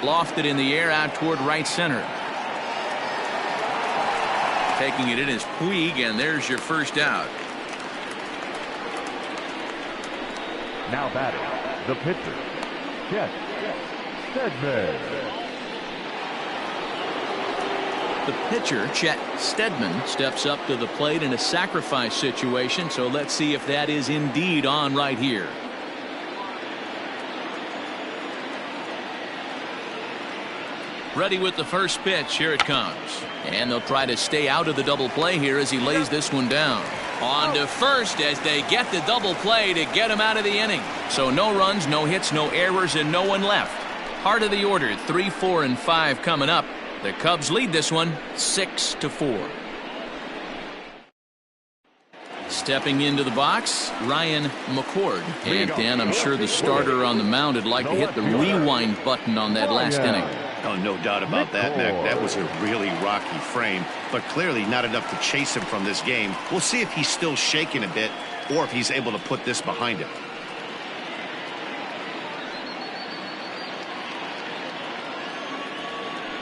Lofted in the air out toward right center. Taking it in is Puig, and there's your first out. Now batting, the pitcher, Chet Steadman. The pitcher, Chet Steadman, steps up to the plate in a sacrifice situation, so let's see if that is indeed on right here. Ready with the first pitch. Here it comes. And they'll try to stay out of the double play here as he lays this one down. On to first as they get the double play to get him out of the inning. So no runs, no hits, no errors, and no one left. Heart of the order, 3, 4, and 5 coming up. The Cubs lead this one 6-4. Stepping into the box, Ryan McCord. And Dan, I'm sure the starter on the mound would like to hit the rewind button on that last inning. Oh, no doubt about that, Mac. That was a really rocky frame, but clearly not enough to chase him from this game. We'll see if he's still shaking a bit or if he's able to put this behind him.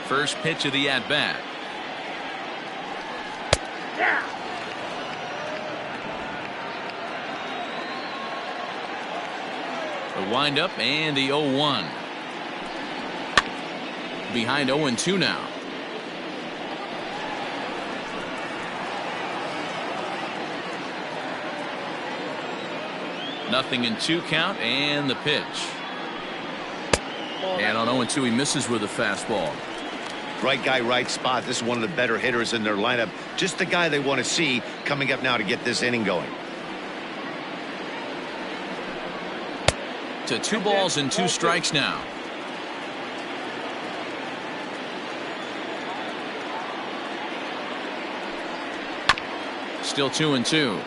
First pitch of the at-bat. The windup and the 0-1. Behind 0-2 now. Nothing in 2 count, and the pitch. And on 0-2 he misses with a fastball. Right guy, right spot. This is one of the better hitters in their lineup. Just the guy they want to see coming up now to get this inning going. To 2 balls and 2 strikes now. Still 2-2.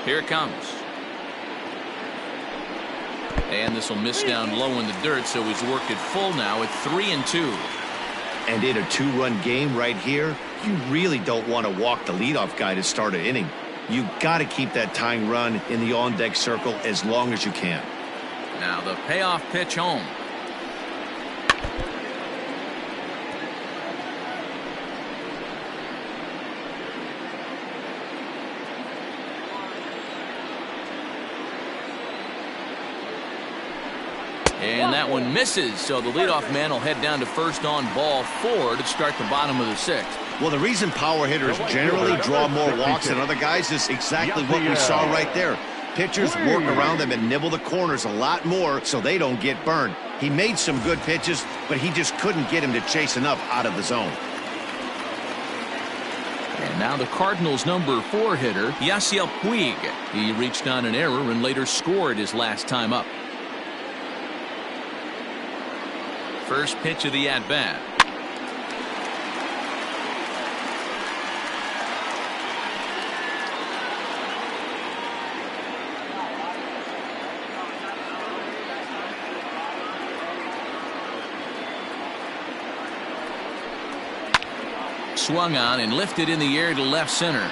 Here it comes. And this will miss down low in the dirt, so he's worked it full now at 3-2. And in a 2-run game right here, you really don't want to walk the leadoff guy to start an inning. You got to keep that tying run in the on-deck circle as long as you can. Now the payoff pitch home. And that one misses, so the leadoff man will head down to first on ball 4 to start the bottom of the 6th. Well, the reason power hitters generally draw more walks than other guys is exactly what we saw right there. Pitchers work around them and nibble the corners a lot more so they don't get burned. He made some good pitches, but he just couldn't get him to chase enough out of the zone. And now the Cardinals' number 4 hitter, Yasiel Puig. He reached on an error and later scored his last time up. First pitch of the at-bat. swung on and lifted in the air to left center.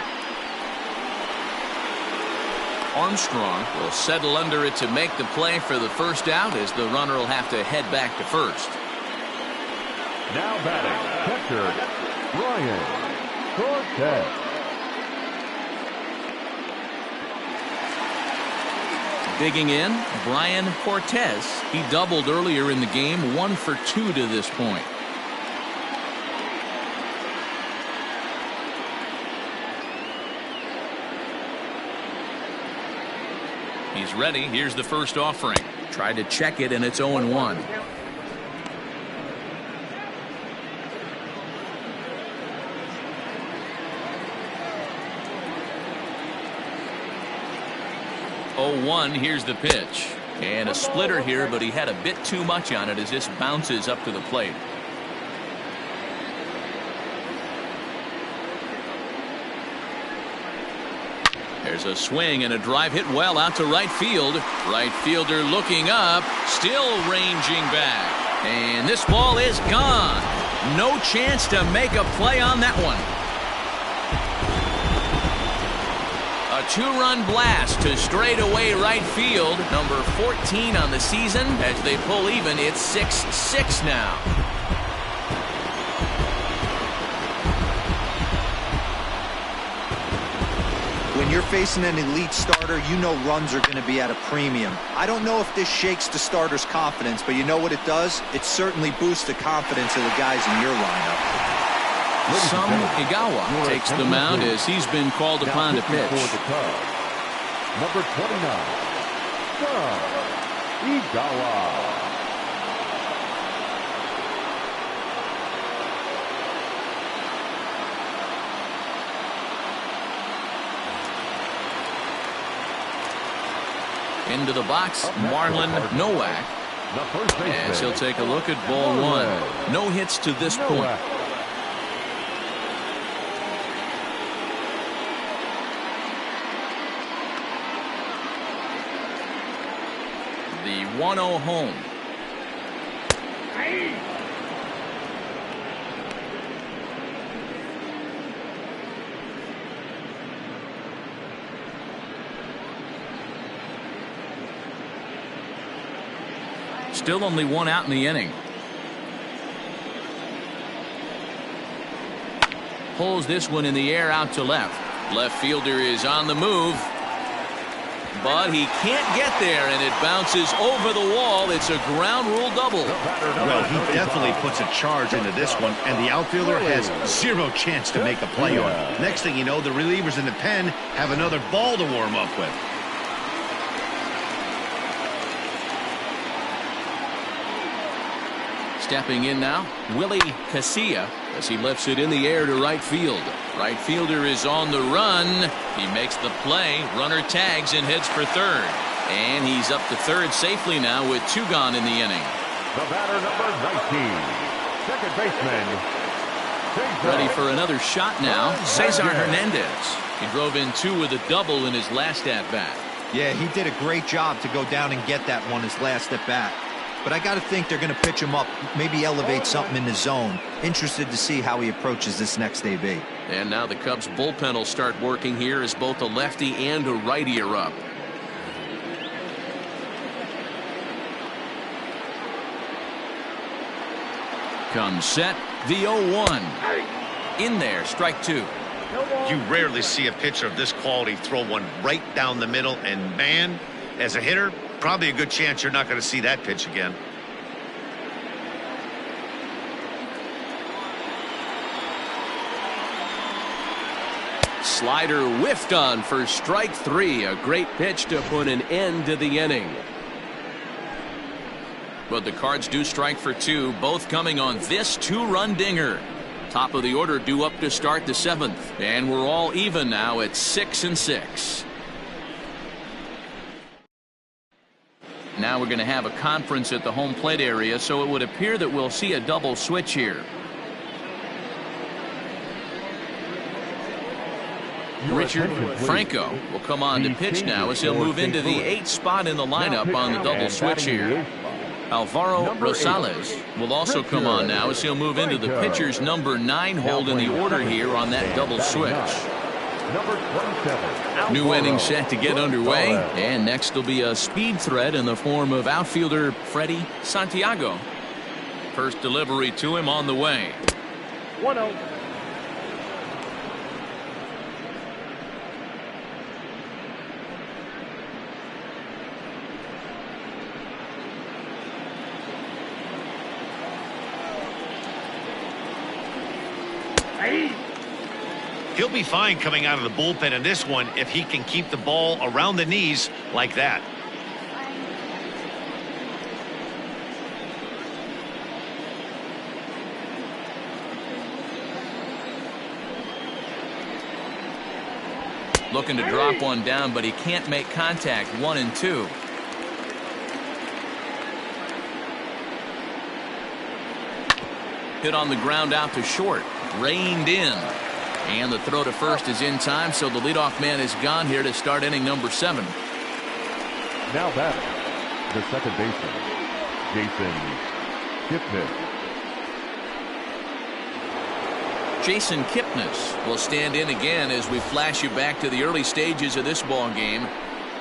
Armstrong will settle under it to make the play for the first out, as the runner will have to head back to first. Now batting, catcher, Brian Cortez. Digging in, Brian Cortez. He doubled earlier in the game, 1 for 2 to this point. He's ready. Here's the first offering. Tried to check it, and it's 0-1. Here's the pitch. And a splitter here, but he had a bit too much on it as this bounces up to the plate. There's a swing and a drive hit well out to right field. Right fielder looking up, still ranging back. And this ball is gone. No chance to make a play on that one. A 2-run blast to straightaway right field. Number 14 on the season. As they pull even, it's 6-6 now. When you're facing an elite starter, you know runs are going to be at a premium. I don't know if this shakes the starter's confidence, but you know what it does? It certainly boosts the confidence of the guys in your lineup. Sam Igawa takes the mound as he's been called upon to pitch. Number 29, Sam Igawa. Into the box, Marlon Nowak, as he'll take a look at ball 1. No hits to this point. The 1-0 home. Still only 1 out in the inning. Pulls this one in the air out to left. Left fielder is on the move, but he can't get there, and it bounces over the wall. It's a ground rule double. Well, he definitely puts a charge into this one, and the outfielder has 0 chance to make a play on it. Next thing you know, the relievers in the pen have another ball to warm up with. Stepping in now, Willie Casilla, as he lifts it in the air to right field. Right fielder is on the run. He makes the play. Runner tags and heads for third. And he's up to third safely now with 2 gone in the inning. The batter, number 19, second baseman. Ready for another shot now, Cesar Hernandez. He drove in 2 with a double in his last at-bat. Yeah, he did a great job to go down and get that one his last at-bat. But I got to think they're going to pitch him up, maybe elevate something in the zone. Interested to see how he approaches this next AB. And now the Cubs bullpen will start working here as both a lefty and a righty are up. Comes set, the 0-1. In there, strike 2. You rarely see a pitcher of this quality throw one right down the middle, and man, as a hitter, probably a good chance you're not going to see that pitch again. Slider whiffed on for strike 3. A great pitch to put an end to the inning. But the Cards do strike for 2, both coming on this 2-run dinger. Top of the order due up to start the 7th. And we're all even now at 6-6. Now we're going to have a conference at the home plate area, so it would appear that we'll see a double switch here. Richard Franco will come on to pitch now as he'll move into the 8th spot in the lineup on the double switch here. Alvaro Rosales will also come on now as he'll move into the pitcher's number 9 hold in the order here on that double switch. Number 27. New inning set to get underway, and next will be a speed threat in the form of outfielder Freddie Santiago. First delivery to him on the way. 1-0. He'll be fine coming out of the bullpen in this one if he can keep the ball around the knees like that. Looking to drop one down, but he can't make contact. 1-2. Hit on the ground out to short. Reined in. And the throw to first is in time, so the leadoff man is gone here to start inning number 7. Now batting, the second baseman, Jason Kipnis. Jason Kipnis will stand in again as we flash you back to the early stages of this ball game.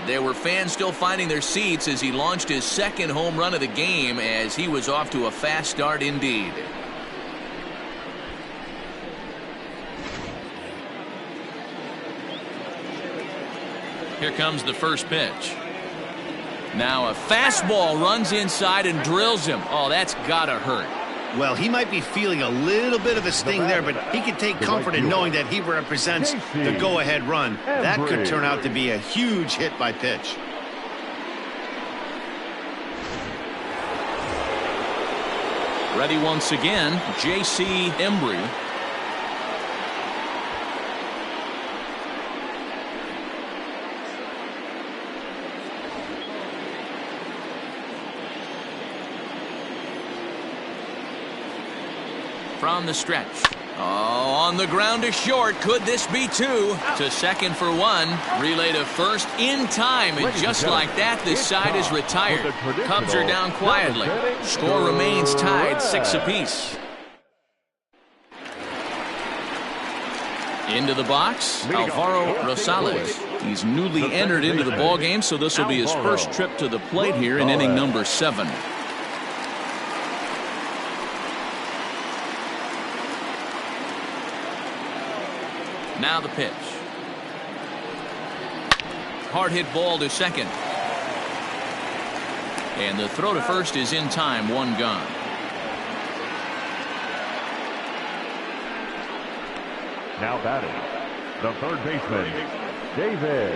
There were fans still finding their seats as he launched his second home run of the game, as he was off to a fast start indeed. Here comes the first pitch. Now a fastball runs inside and drills him. Oh, that's gotta hurt. Well, he might be feeling a little bit of a sting there, but he can take comfort in knowing that he represents the go-ahead run. That could turn out to be a huge hit by pitch. Ready once again, J.C. Embry. From the stretch. Oh, on the ground to short. Could this be 2? To second for 1. Relay to first in time. And just like that, this side is retired. Cubs are down quietly. Score remains tied 6 apiece. Into the box, Alvaro Rosales. He's newly entered into the ballgame, so this will be his first trip to the plate here in inning number 7. Now the pitch. Hard hit ball to second. And the throw to first is in time. 1 gone. Now batting, the third baseman, David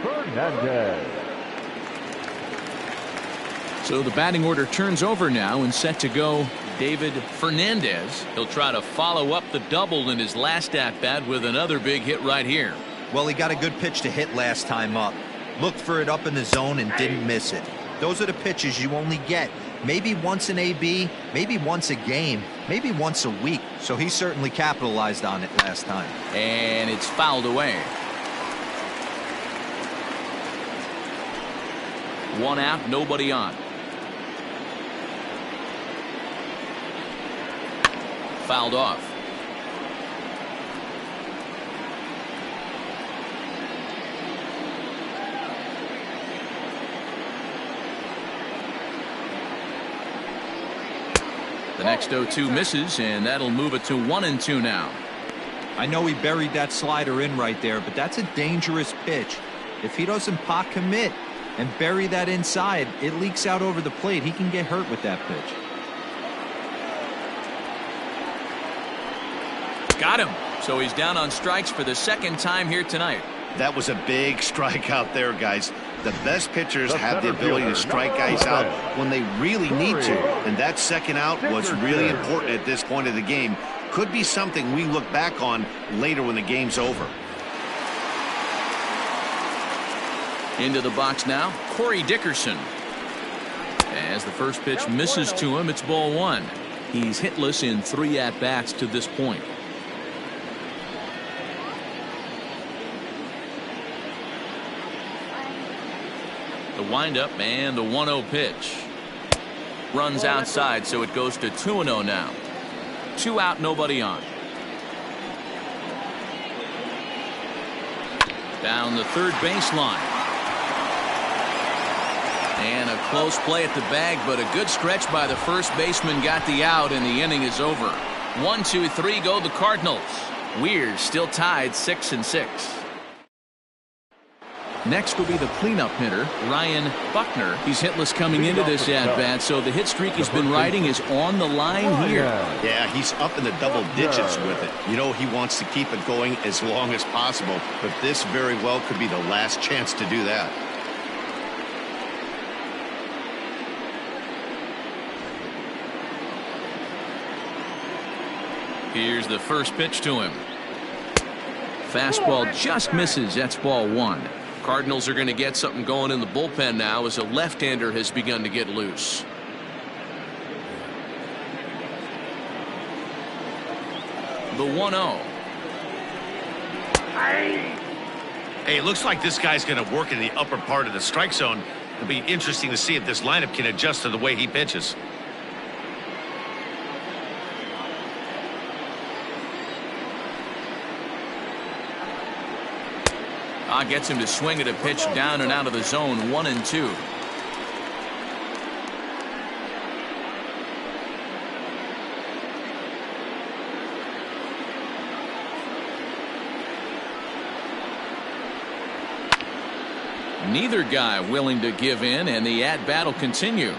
Fernandez. So the batting order turns over now and set to go David Fernandez. He'll try to follow up the double in his last at-bat with another big hit right here. Well, he got a good pitch to hit last time up. Looked for it up in the zone and didn't miss it. Those are the pitches you only get maybe once in AB, maybe once a game, maybe once a week. So he certainly capitalized on it last time. And it's fouled away. 1 out, nobody on. Fouled off. The next 0-2 misses, and that'll move it to 1-2 now. I know he buried that slider in right there, but that's a dangerous pitch. If he doesn't pot commit and bury that inside, it leaks out over the plate. He can get hurt with that pitch. Got him. So he's down on strikes for the second time here tonight. That was a big strikeout there, guys. The best pitchers have the ability to strike guys out when they really need to. And that second out was really important at this point of the game. Could be something we look back on later when the game's over. Into the box now, Corey Dickerson. As the first pitch misses to him, it's ball 1. He's hitless in 3 at-bats to this point. The windup and the 1-0 pitch. Runs outside, so it goes to 2-0 now. 2 out, nobody on. Down the third baseline. And a close play at the bag, but a good stretch by the first baseman got the out, and the inning is over. 1, 2, 3 go the Cardinals. We're still tied 6-6. Next will be the cleanup hitter, Ryan Buckner. He's hitless coming into this at-bat, so the hit streak he's been riding is on the line here. Yeah, he's up in the double digits with it. You know, he wants to keep it going as long as possible, but this very well could be the last chance to do that. Here's the first pitch to him. Fastball just misses. That's ball 1. Cardinals are going to get something going in the bullpen now as a left-hander has begun to get loose. The 1-0. Hey, it looks like this guy's going to work in the upper part of the strike zone. It'll be interesting to see if this lineup can adjust to the way he pitches. Gets him to swing at a pitch down and out of the zone. 1-2. Neither guy willing to give in, and the at-bat will continue.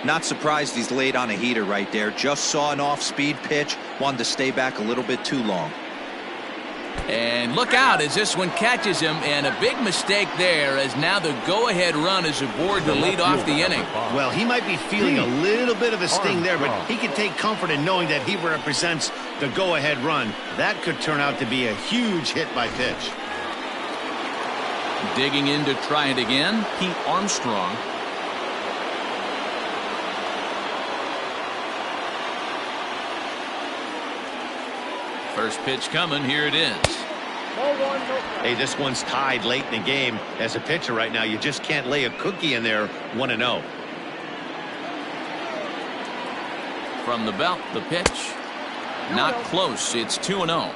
Not surprised he's laid on a heater right there. Just saw an off-speed pitch. Wanted to stay back a little bit too long. And look out as this one catches him, and a big mistake there as now the go-ahead run is aboard to lead off the inning. Well, he might be feeling a little bit of a sting there, but he can take comfort in knowing that he represents the go-ahead run. That could turn out to be a huge hit by pitch. Digging in to try it again, Pete Armstrong. First pitch coming. Here it is. Hey, this one's tied late in the game. As a pitcher right now, you just can't lay a cookie in there. 1-0. From the belt, the pitch. Not close. It's 2-0.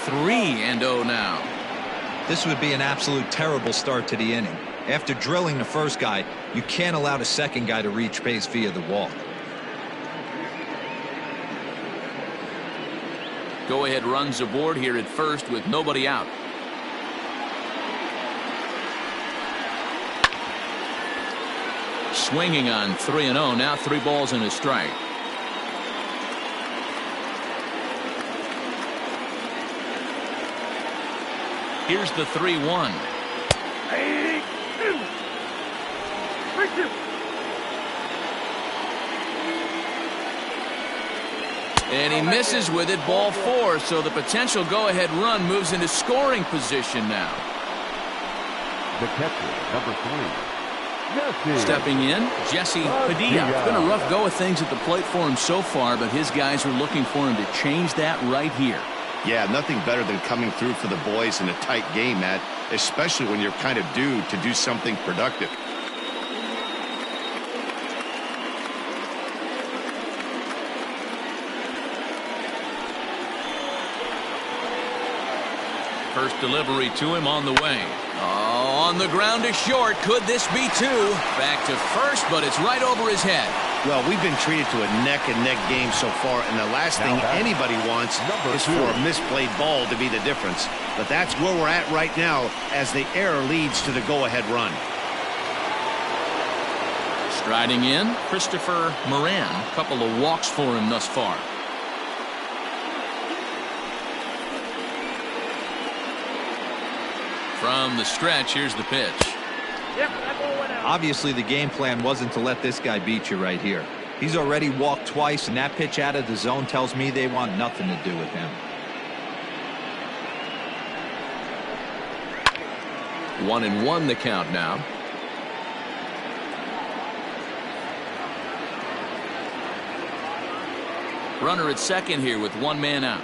Three and 0 now. This would be an absolute terrible start to the inning. After drilling the first guy, you can't allow the second guy to reach base via the walk. Go ahead runs aboard here at first with nobody out. Swinging on 3-0. Now 3 balls and a strike. Here's the 3-1. And he misses with it, ball 4, so the potential go-ahead run moves into scoring position now. The catcher, number 3. Stepping in, Jesse Padilla. It's been a rough go of things at the plate for him so far, but his guys are looking for him to change that right here. Yeah, nothing better than coming through for the boys in a tight game, Matt, especially when you're kind of due to do something productive. First delivery to him on the way. Oh, on the ground to short. Could this be 2? Back to first, but it's right over his head. Well, we've been treated to a neck-and-neck game so far, and the last thing anybody wants is for a misplayed ball to be the difference. But that's where we're at right now as the error leads to the go-ahead run. Striding in, Christopher Moran. A couple of walks for him thus far. From the stretch, here's the pitch. Obviously, the game plan wasn't to let this guy beat you right here. He's already walked twice, and that pitch out of the zone tells me they want nothing to do with him. 1-1 the count now. Runner at second here with 1 man out.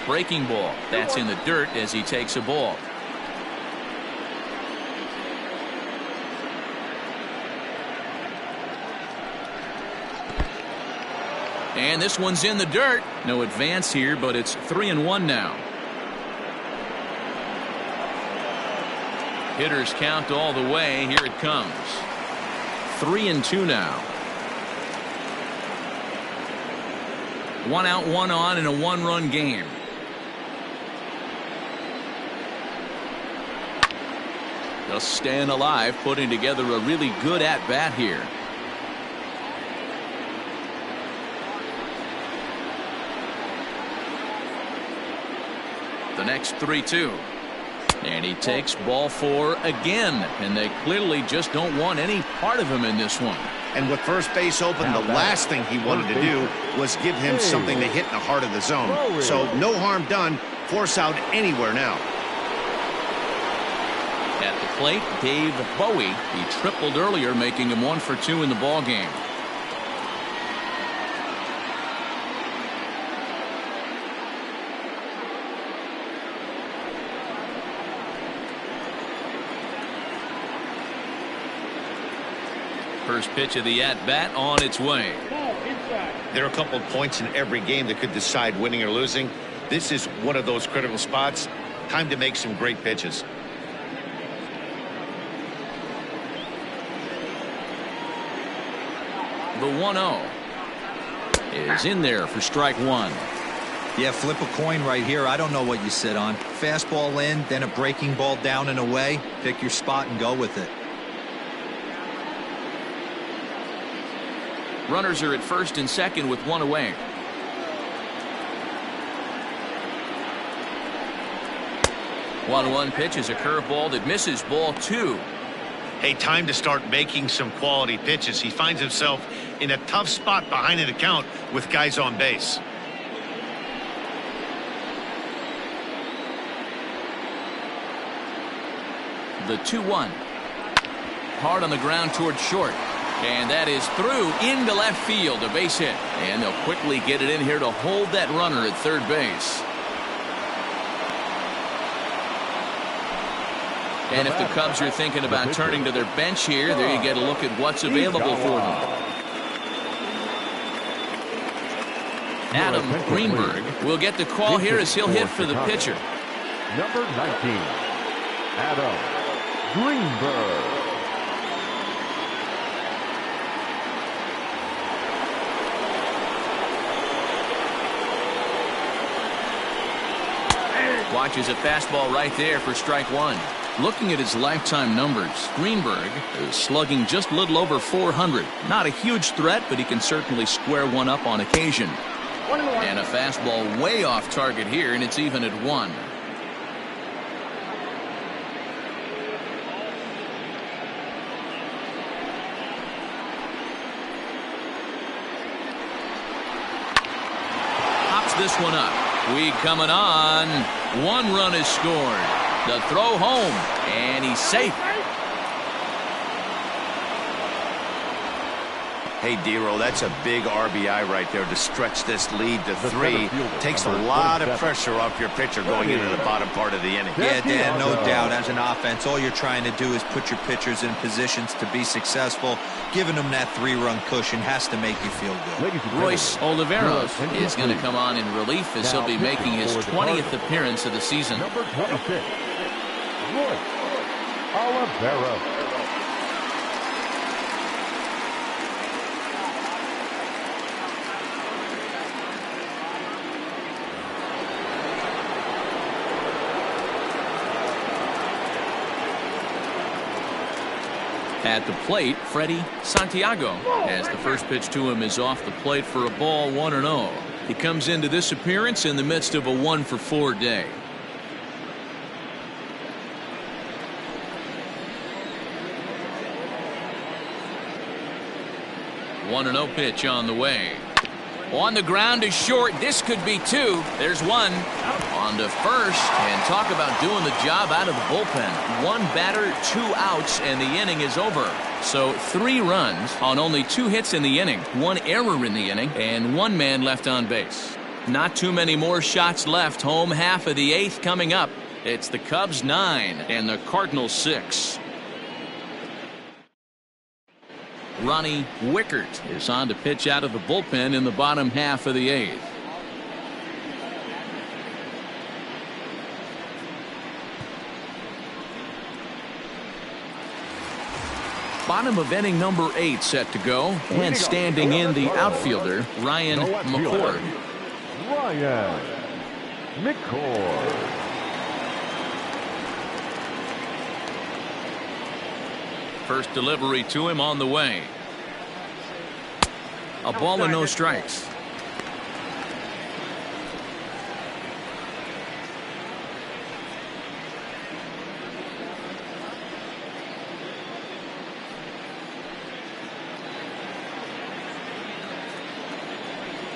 Breaking ball. That's in the dirt as he takes a ball. And this one's in the dirt. No advance here, but it's 3-1 now. Hitters count all the way. Here it comes. 3-2 now. 1 out, 1 on in a 1-run game. Just staying alive, putting together a really good at-bat here. The next 3-2. And he takes ball 4 again. And they clearly just don't want any part of him in this one. And with first base open, the last thing he wanted to do was give him something to hit in the heart of the zone. So no harm done. Force out anywhere now. At the plate, Dave Bowie. He tripled earlier, making him 1 for 2 in the ball game. First pitch of the at-bat on its way. There are a couple of points in every game that could decide winning or losing. This is one of those critical spots. Time to make some great pitches. The 1-0 is in there for strike 1. Yeah, flip a coin right here. I don't know what you sit on. Fastball in, then a breaking ball down and away. Pick your spot and go with it. Runners are at first and second with 1 away. One pitch is a curveball that misses, ball 2. Hey, time to start making some quality pitches. He finds himself in a tough spot behind an account with guys on base. The 2-1. Hard on the ground toward short. And that is through into left field, a base hit. And they'll quickly get it in here to hold that runner at third base. And if the Cubs are thinking about turning to their bench here, there you get a look at what's available for them. Adam Greenberg will get the call here as he'll hit for the pitcher. Number 19, Adam Greenberg. Watches a fastball right there for strike 1. Looking at his lifetime numbers, Greenberg is slugging just a little over 400. Not a huge threat, but he can certainly square one up on occasion. And a fastball way off target here, and it's even at 1. Pops this one up. We coming on. 1 run is scored. The throw home, and he's safe. Hey, D-Roll, that's a big RBI right there to stretch this lead to 3. Takes a lot of pressure off your pitcher going into the bottom part of the inning. Yeah, Dan, no doubt. As an offense, all you're trying to do is put your pitchers in positions to be successful. Giving them that 3-run cushion has to make you feel good. Royce Oliveros is going to come on in relief as he'll be making his 20th appearance of the season. Number 26, Royce Oliveros. At the plate, Freddie Santiago, as the first pitch to him is off the plate for a ball, 1-0. He comes into this appearance in the midst of a 1-for-4 day. One 1-0 pitch on the way. On the ground is short. This could be 2. There's 1. On to first, and talk about doing the job out of the bullpen. 1 batter, 2 outs, and the inning is over. So 3 runs on only 2 hits in the inning, 1 error in the inning, and 1 man left on base. Not too many more shots left. Home half of the 8th coming up. It's the Cubs 9 and the Cardinals 6. Ronnie Wickert is on to pitch out of the bullpen in the bottom half of the 8th. Bottom of inning number 8 set to go, and standing in the outfielder, Ryan McCord. Ryan McCord. First delivery to him on the way. A ball and no strikes.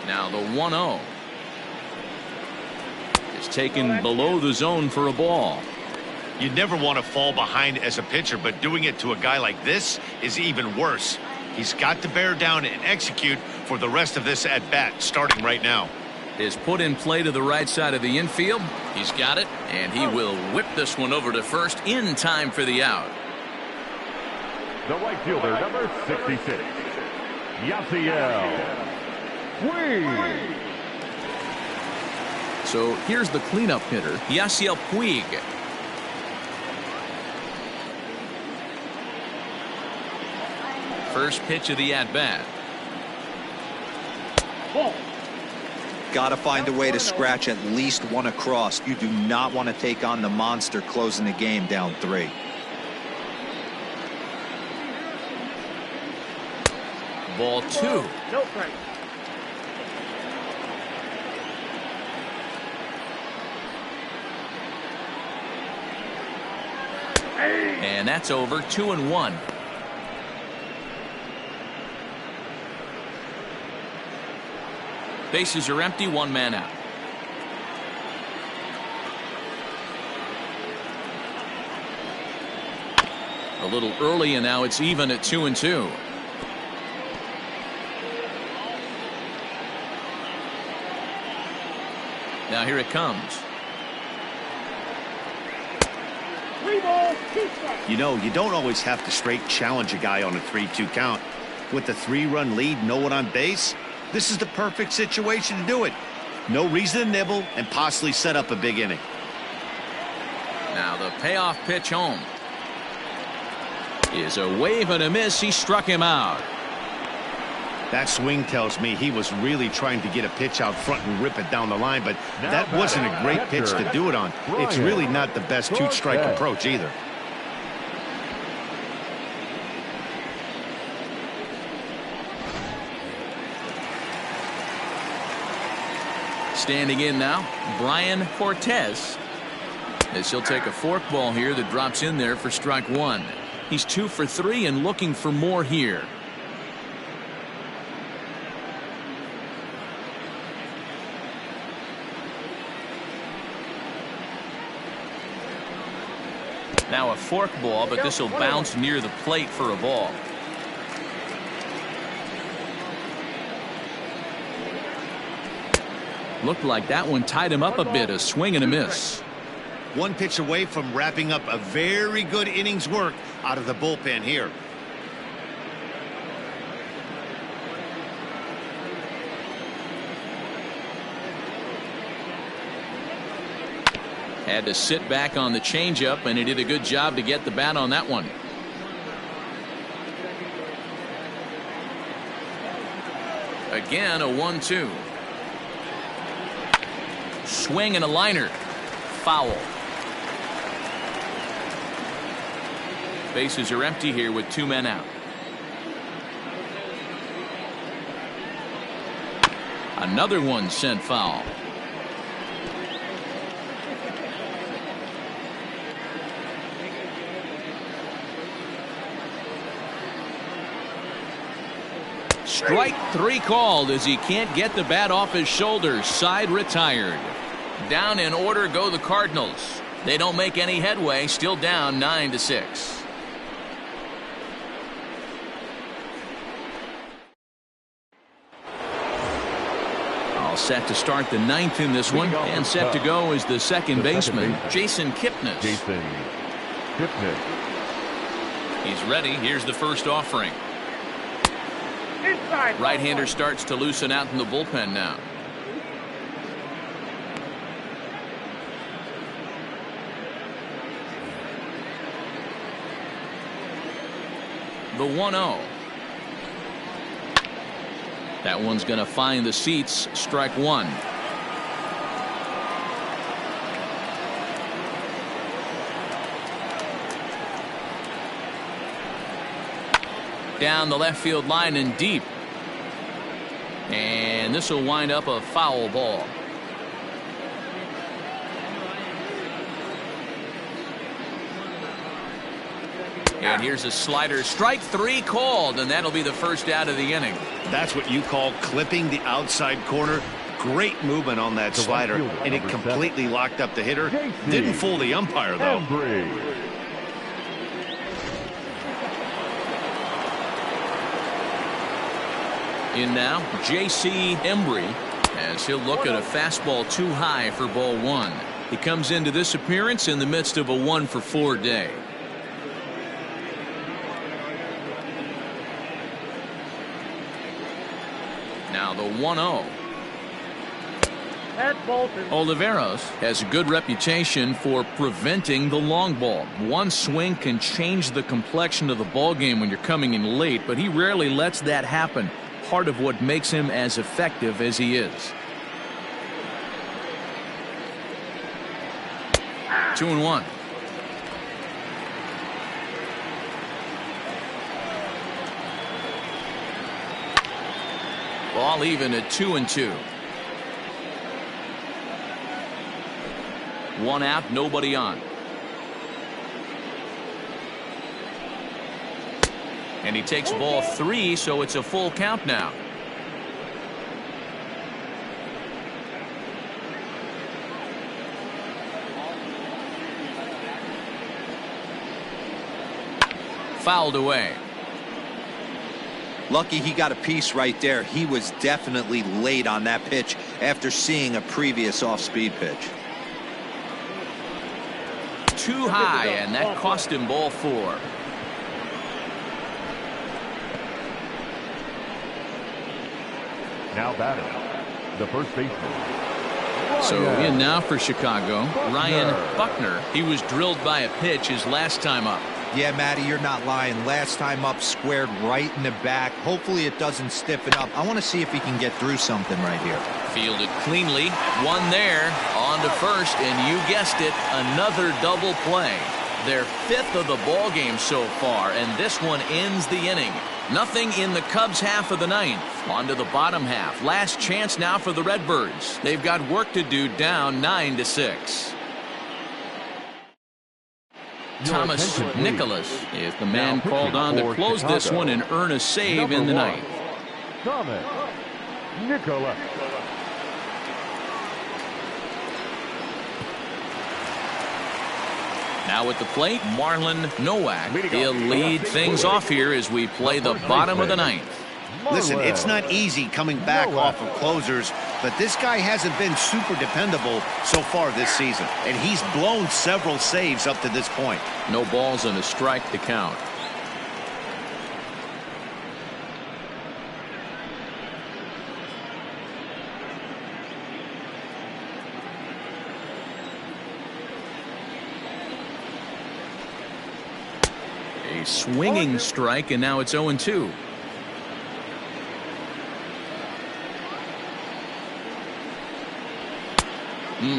Now the 1-0 is taken below the zone for a ball. You never want to fall behind as a pitcher, but doing it to a guy like this is even worse. He's got to bear down and execute for the rest of this at bat, starting right now. Is put in play to the right side of the infield. He's got it, and he will whip this one over to first in time for the out. The right fielder, number 66, Yasiel. So here's the cleanup hitter, Yasiel Puig. First pitch of the at-bat. Got to find a way to scratch at least one across. You do not want to take on the monster closing the game down 3. Ball 2. No strike. And that's over. 2-1. Bases are empty. 1 man out. A little early, and now it's even at 2-2. Now here it comes. 3 balls, 2 strikes. You know, you don't always have to straight challenge a guy on a 3-2 count. With the 3-run lead, no one on base, this is the perfect situation to do it. No reason to nibble and possibly set up a big inning. Now the payoff pitch home is a wave and a miss. He struck him out. That swing tells me he was really trying to get a pitch out front and rip it down the line, but that wasn't a great pitch to do it on. It's really not the best 2-strike approach either. Standing in now, Brian Cortez. As he'll take a forkball here that drops in there for strike 1. He's 2 for 3 and looking for more here. Now a forkball, but this will bounce near the plate for a ball. Looked like that one tied him up a bit. A swing and a miss. One pitch away from wrapping up a very good inning's work out of the bullpen here. Had to sit back on the changeup, and he did a good job to get the bat on that one. Again, a 1-2. Swing and a liner. Foul. Bases are empty here with 2 men out. Another one sent foul. Strike 3 called as he can't get the bat off his shoulders. Side retired. Down in order go the Cardinals. They don't make any headway. Still down 9-6. All set to start the ninth in this one, and set to go is the second baseman, Jason Kipnis. He's ready. Here's the first offering. Right-hander starts to loosen out in the bullpen now. The 1-0. That one's going to find the seats. Strike one. Down the left field line and deep. And this will wind up a foul ball. And here's a slider. Strike three called, and that'll be the first out of the inning. That's what you call clipping the outside corner. Great movement on that slider, and it completely locked up the hitter. Didn't fool the umpire, though. In now, J.C. Embry, as he'll look at a fastball too high for ball one. He comes into this appearance in the midst of a 1-for-4 day. Now the 1-0. Oliveros has a good reputation for preventing the long ball. One swing can change the complexion of the ball game when you're coming in late, but he rarely lets that happen. Part of what makes him as effective as he is. 2-1. Ball even at 2-2. One out, nobody on. And he takes ball three, so it's a full count now. Fouled away. Lucky he got a piece right there. He was definitely late on that pitch after seeing a previous off-speed pitch. Too high, and that cost him ball four. Now batting, the first baseman. So in now for Chicago, Ryan Buckner. He was drilled by a pitch his last time up. Yeah, Matty, you're not lying. Last time up, squared right in the back. Hopefully it doesn't stiffen up. I want to see if he can get through something right here. Fielded cleanly. One there. On to first, and you guessed it, another double play. Their fifth of the ball game so far, and this one ends the inning. Nothing in the Cubs half of the ninth. On to the bottom half. Last chance now for the Redbirds. They've got work to do, down 9-6. Thomas Nicholas is the man called on to close this one and earn a save in the ninth. Thomas Nicholas. Now at the plate, Marlon Nowak. He'll lead things off here as we play the bottom of the ninth. Listen, it's not easy coming back off of closers, but this guy hasn't been super dependable so far this season, and he's blown several saves up to this point. No balls and a strike to count. A swinging strike, and now it's 0-2.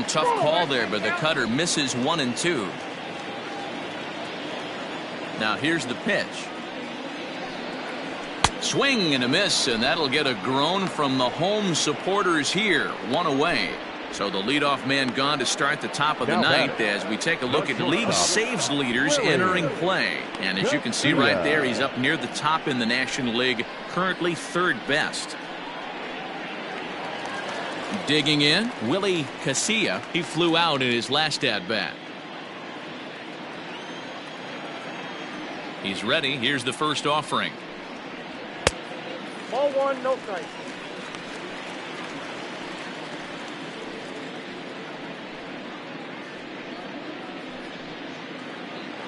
Tough call there, but the cutter misses 1 and 2. Now here's the pitch. Swing and a miss, and that'll get a groan from the home supporters here. One away. So the leadoff man gone to start the top of the ninth as we take a look at league saves leaders entering play. And as you can see right there, he's up near the top in the National League, currently third best. Digging in, Willie Casilla. He flew out in his last at-bat. He's ready. Here's the first offering. Ball one, no strike.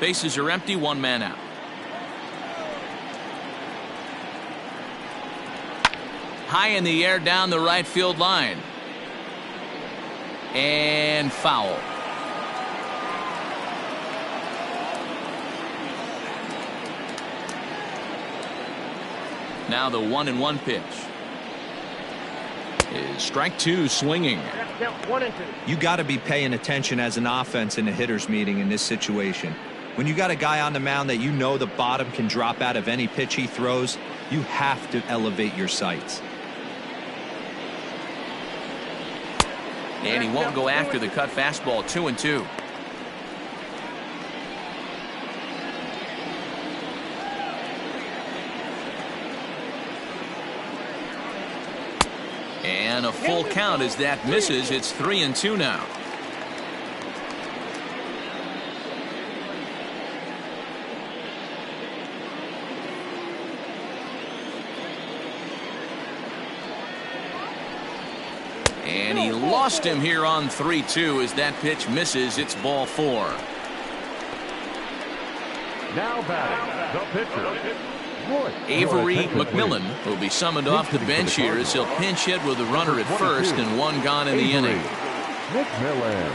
Bases are empty, one man out. High in the air down the right field line. And foul. Now the 1-1 pitch. Is strike two swinging. You got to be paying attention as an offense in a hitter's meeting in this situation. When you got a guy on the mound that you know the bottom can drop out of any pitch he throws, you have to elevate your sights. And he won't go after the cut fastball. 2-2. And a full count as that misses. It's 3-2 now. And he lost him here on 3-2 as that pitch misses. It's ball 4. Now batting, the pitcher. Avery McMillan will be summoned off the bench here as he'll pinch hit with a runner at first and one gone in the inning. McMillan.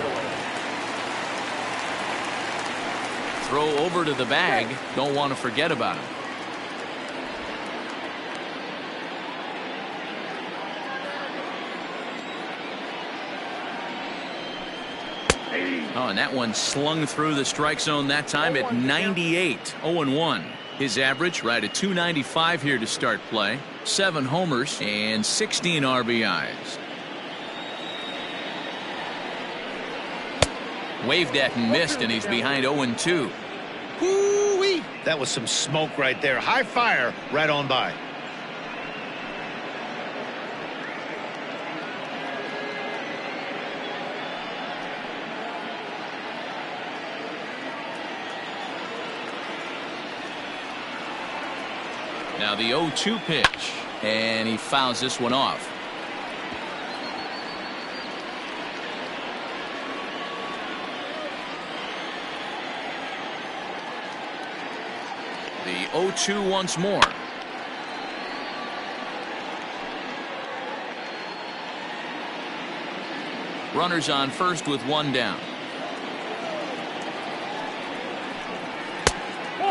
Throw over to the bag. Don't want to forget about him. Oh, and that one slung through the strike zone that time at 98. 0-1. His average right at 295 here to start play. 7 homers and 16 RBIs. Waved at and missed, and he's behind 0-2. Woo-wee. That was some smoke right there. High fire right on by. Now the 0-2 pitch, and he fouls this one off. The 0-2 once more. Runners on first with one down.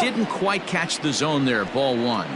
Didn't quite catch the zone there. Ball 1.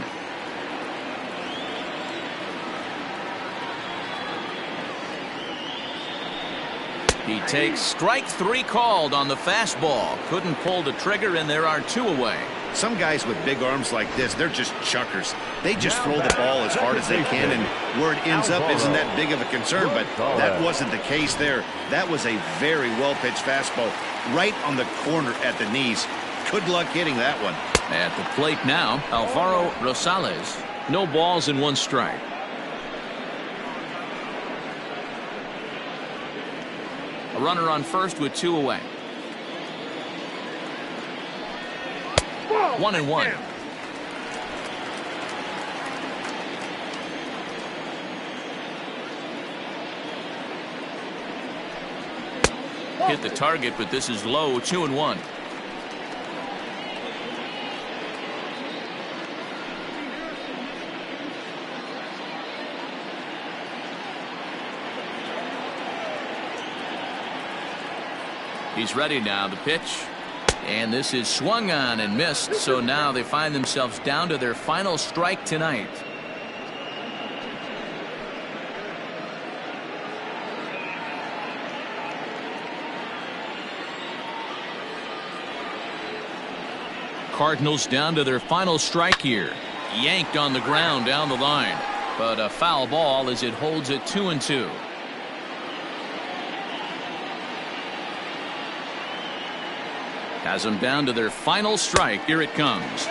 He takes strike 3 called on the fastball. Couldn't pull the trigger, and there are 2 away. Some guys with big arms like this, they're just chuckers. They just throw the ball as hard as they can, and where it ends up isn't that big of a concern, but that wasn't the case there. That was a very well-pitched fastball right on the corner at the knees. Good luck hitting that one. At the plate now, Alvaro Rosales. No balls and 1 strike. A runner on first with 2 away. 1-1. Hit the target, but this is low. 2-1. He's ready now. The pitch. And this is swung on and missed. So now they find themselves down to their final strike tonight. Cardinals down to their final strike here. Yanked on the ground down the line. But a foul ball as it holds it 2-2. Has them down to their final strike. Here it comes.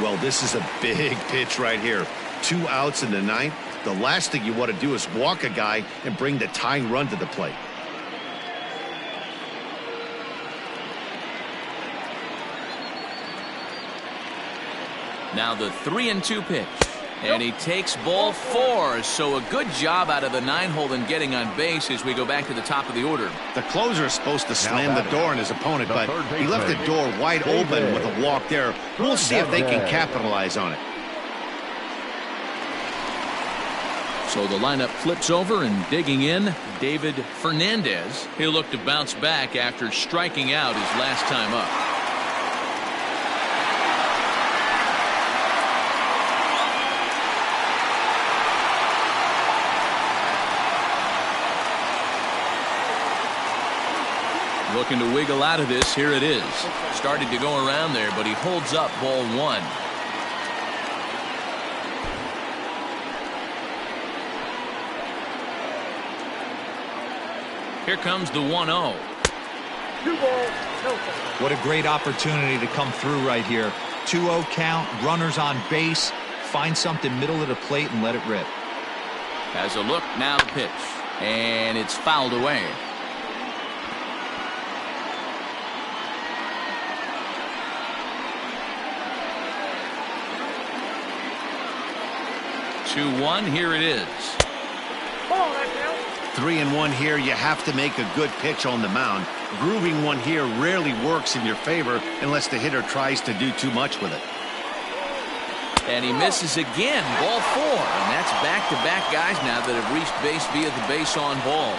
Well, this is a big pitch right here. 2 outs in the 9th. The last thing you want to do is walk a guy and bring the tying run to the plate. Now the 3-2 pitch. And he takes ball 4, so a good job out of the 9-hole in getting on base as we go back to the top of the order. The closer is supposed to slam the door on his opponent, but he left the door wide open with a walk there. We'll see if they can capitalize on it. So the lineup flips over, and digging in, David Fernandez. He'll look to bounce back after striking out his last time up. Looking to wiggle out of this. Here it is. Started to go around there, but he holds up ball 1. Here comes the 1-0. 2 balls, no. What a great opportunity to come through right here. 2-0 count, runners on base. Find something middle of the plate and let it rip. Has a look, now the pitch. And it's fouled away. Two-1, here it is. Ball, that's out. 3-1 here. You have to make a good pitch on the mound. Grooving one here rarely works in your favor unless the hitter tries to do too much with it. And he misses again. Ball 4. And that's back-to-back guys now that have reached base via the base on ball.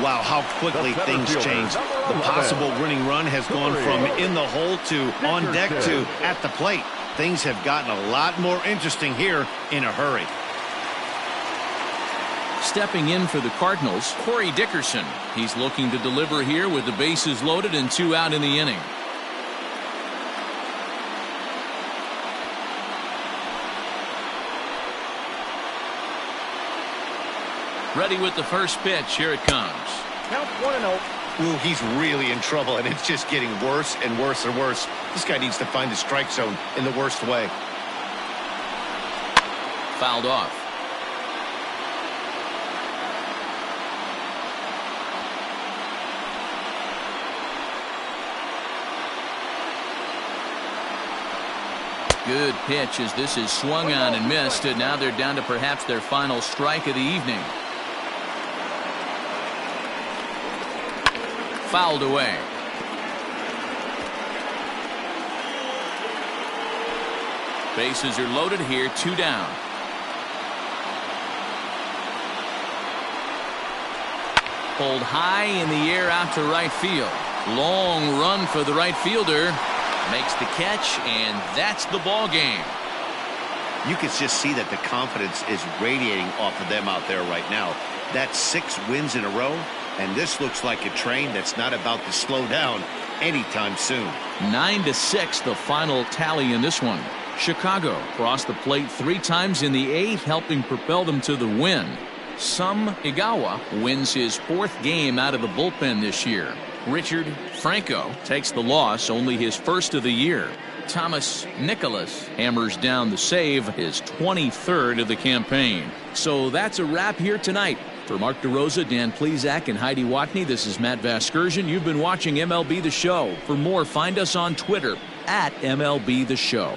Wow, how quickly things change. The possible winning run has gone from in the hole to on deck to at the plate. Things have gotten a lot more interesting here in a hurry. Stepping in for the Cardinals, Corey Dickerson. He's looking to deliver here with the bases loaded and 2 out in the inning. Ready with the first pitch. Here it comes. Count 1-0. Ooh, he's really in trouble, and it's just getting worse and worse and worse. This guy needs to find the strike zone in the worst way. Fouled off. Good pitch as this is swung on and missed, and now they're down to perhaps their final strike of the evening. Fouled away. Bases are loaded here, 2 down. Pulled high in the air out to right field. Long run for the right fielder. Makes the catch, and that's the ball game. You can just see that the confidence is radiating off of them out there right now. That's 6 wins in a row, and this looks like a train that's not about to slow down anytime soon. 9-6 the final tally in this one. Chicago crossed the plate 3 times in the 8th, helping propel them to the win. Sam Igawa wins his 4th game out of the bullpen this year. Richard Franco takes the loss, only his 1st of the year. Thomas Nicholas hammers down the save, his 23rd of the campaign. So that's a wrap here tonight. For Mark DeRosa, Dan Plesac, and Heidi Watney, this is Matt Vasgersian. You've been watching MLB The Show. For more, find us on Twitter @MLB The Show.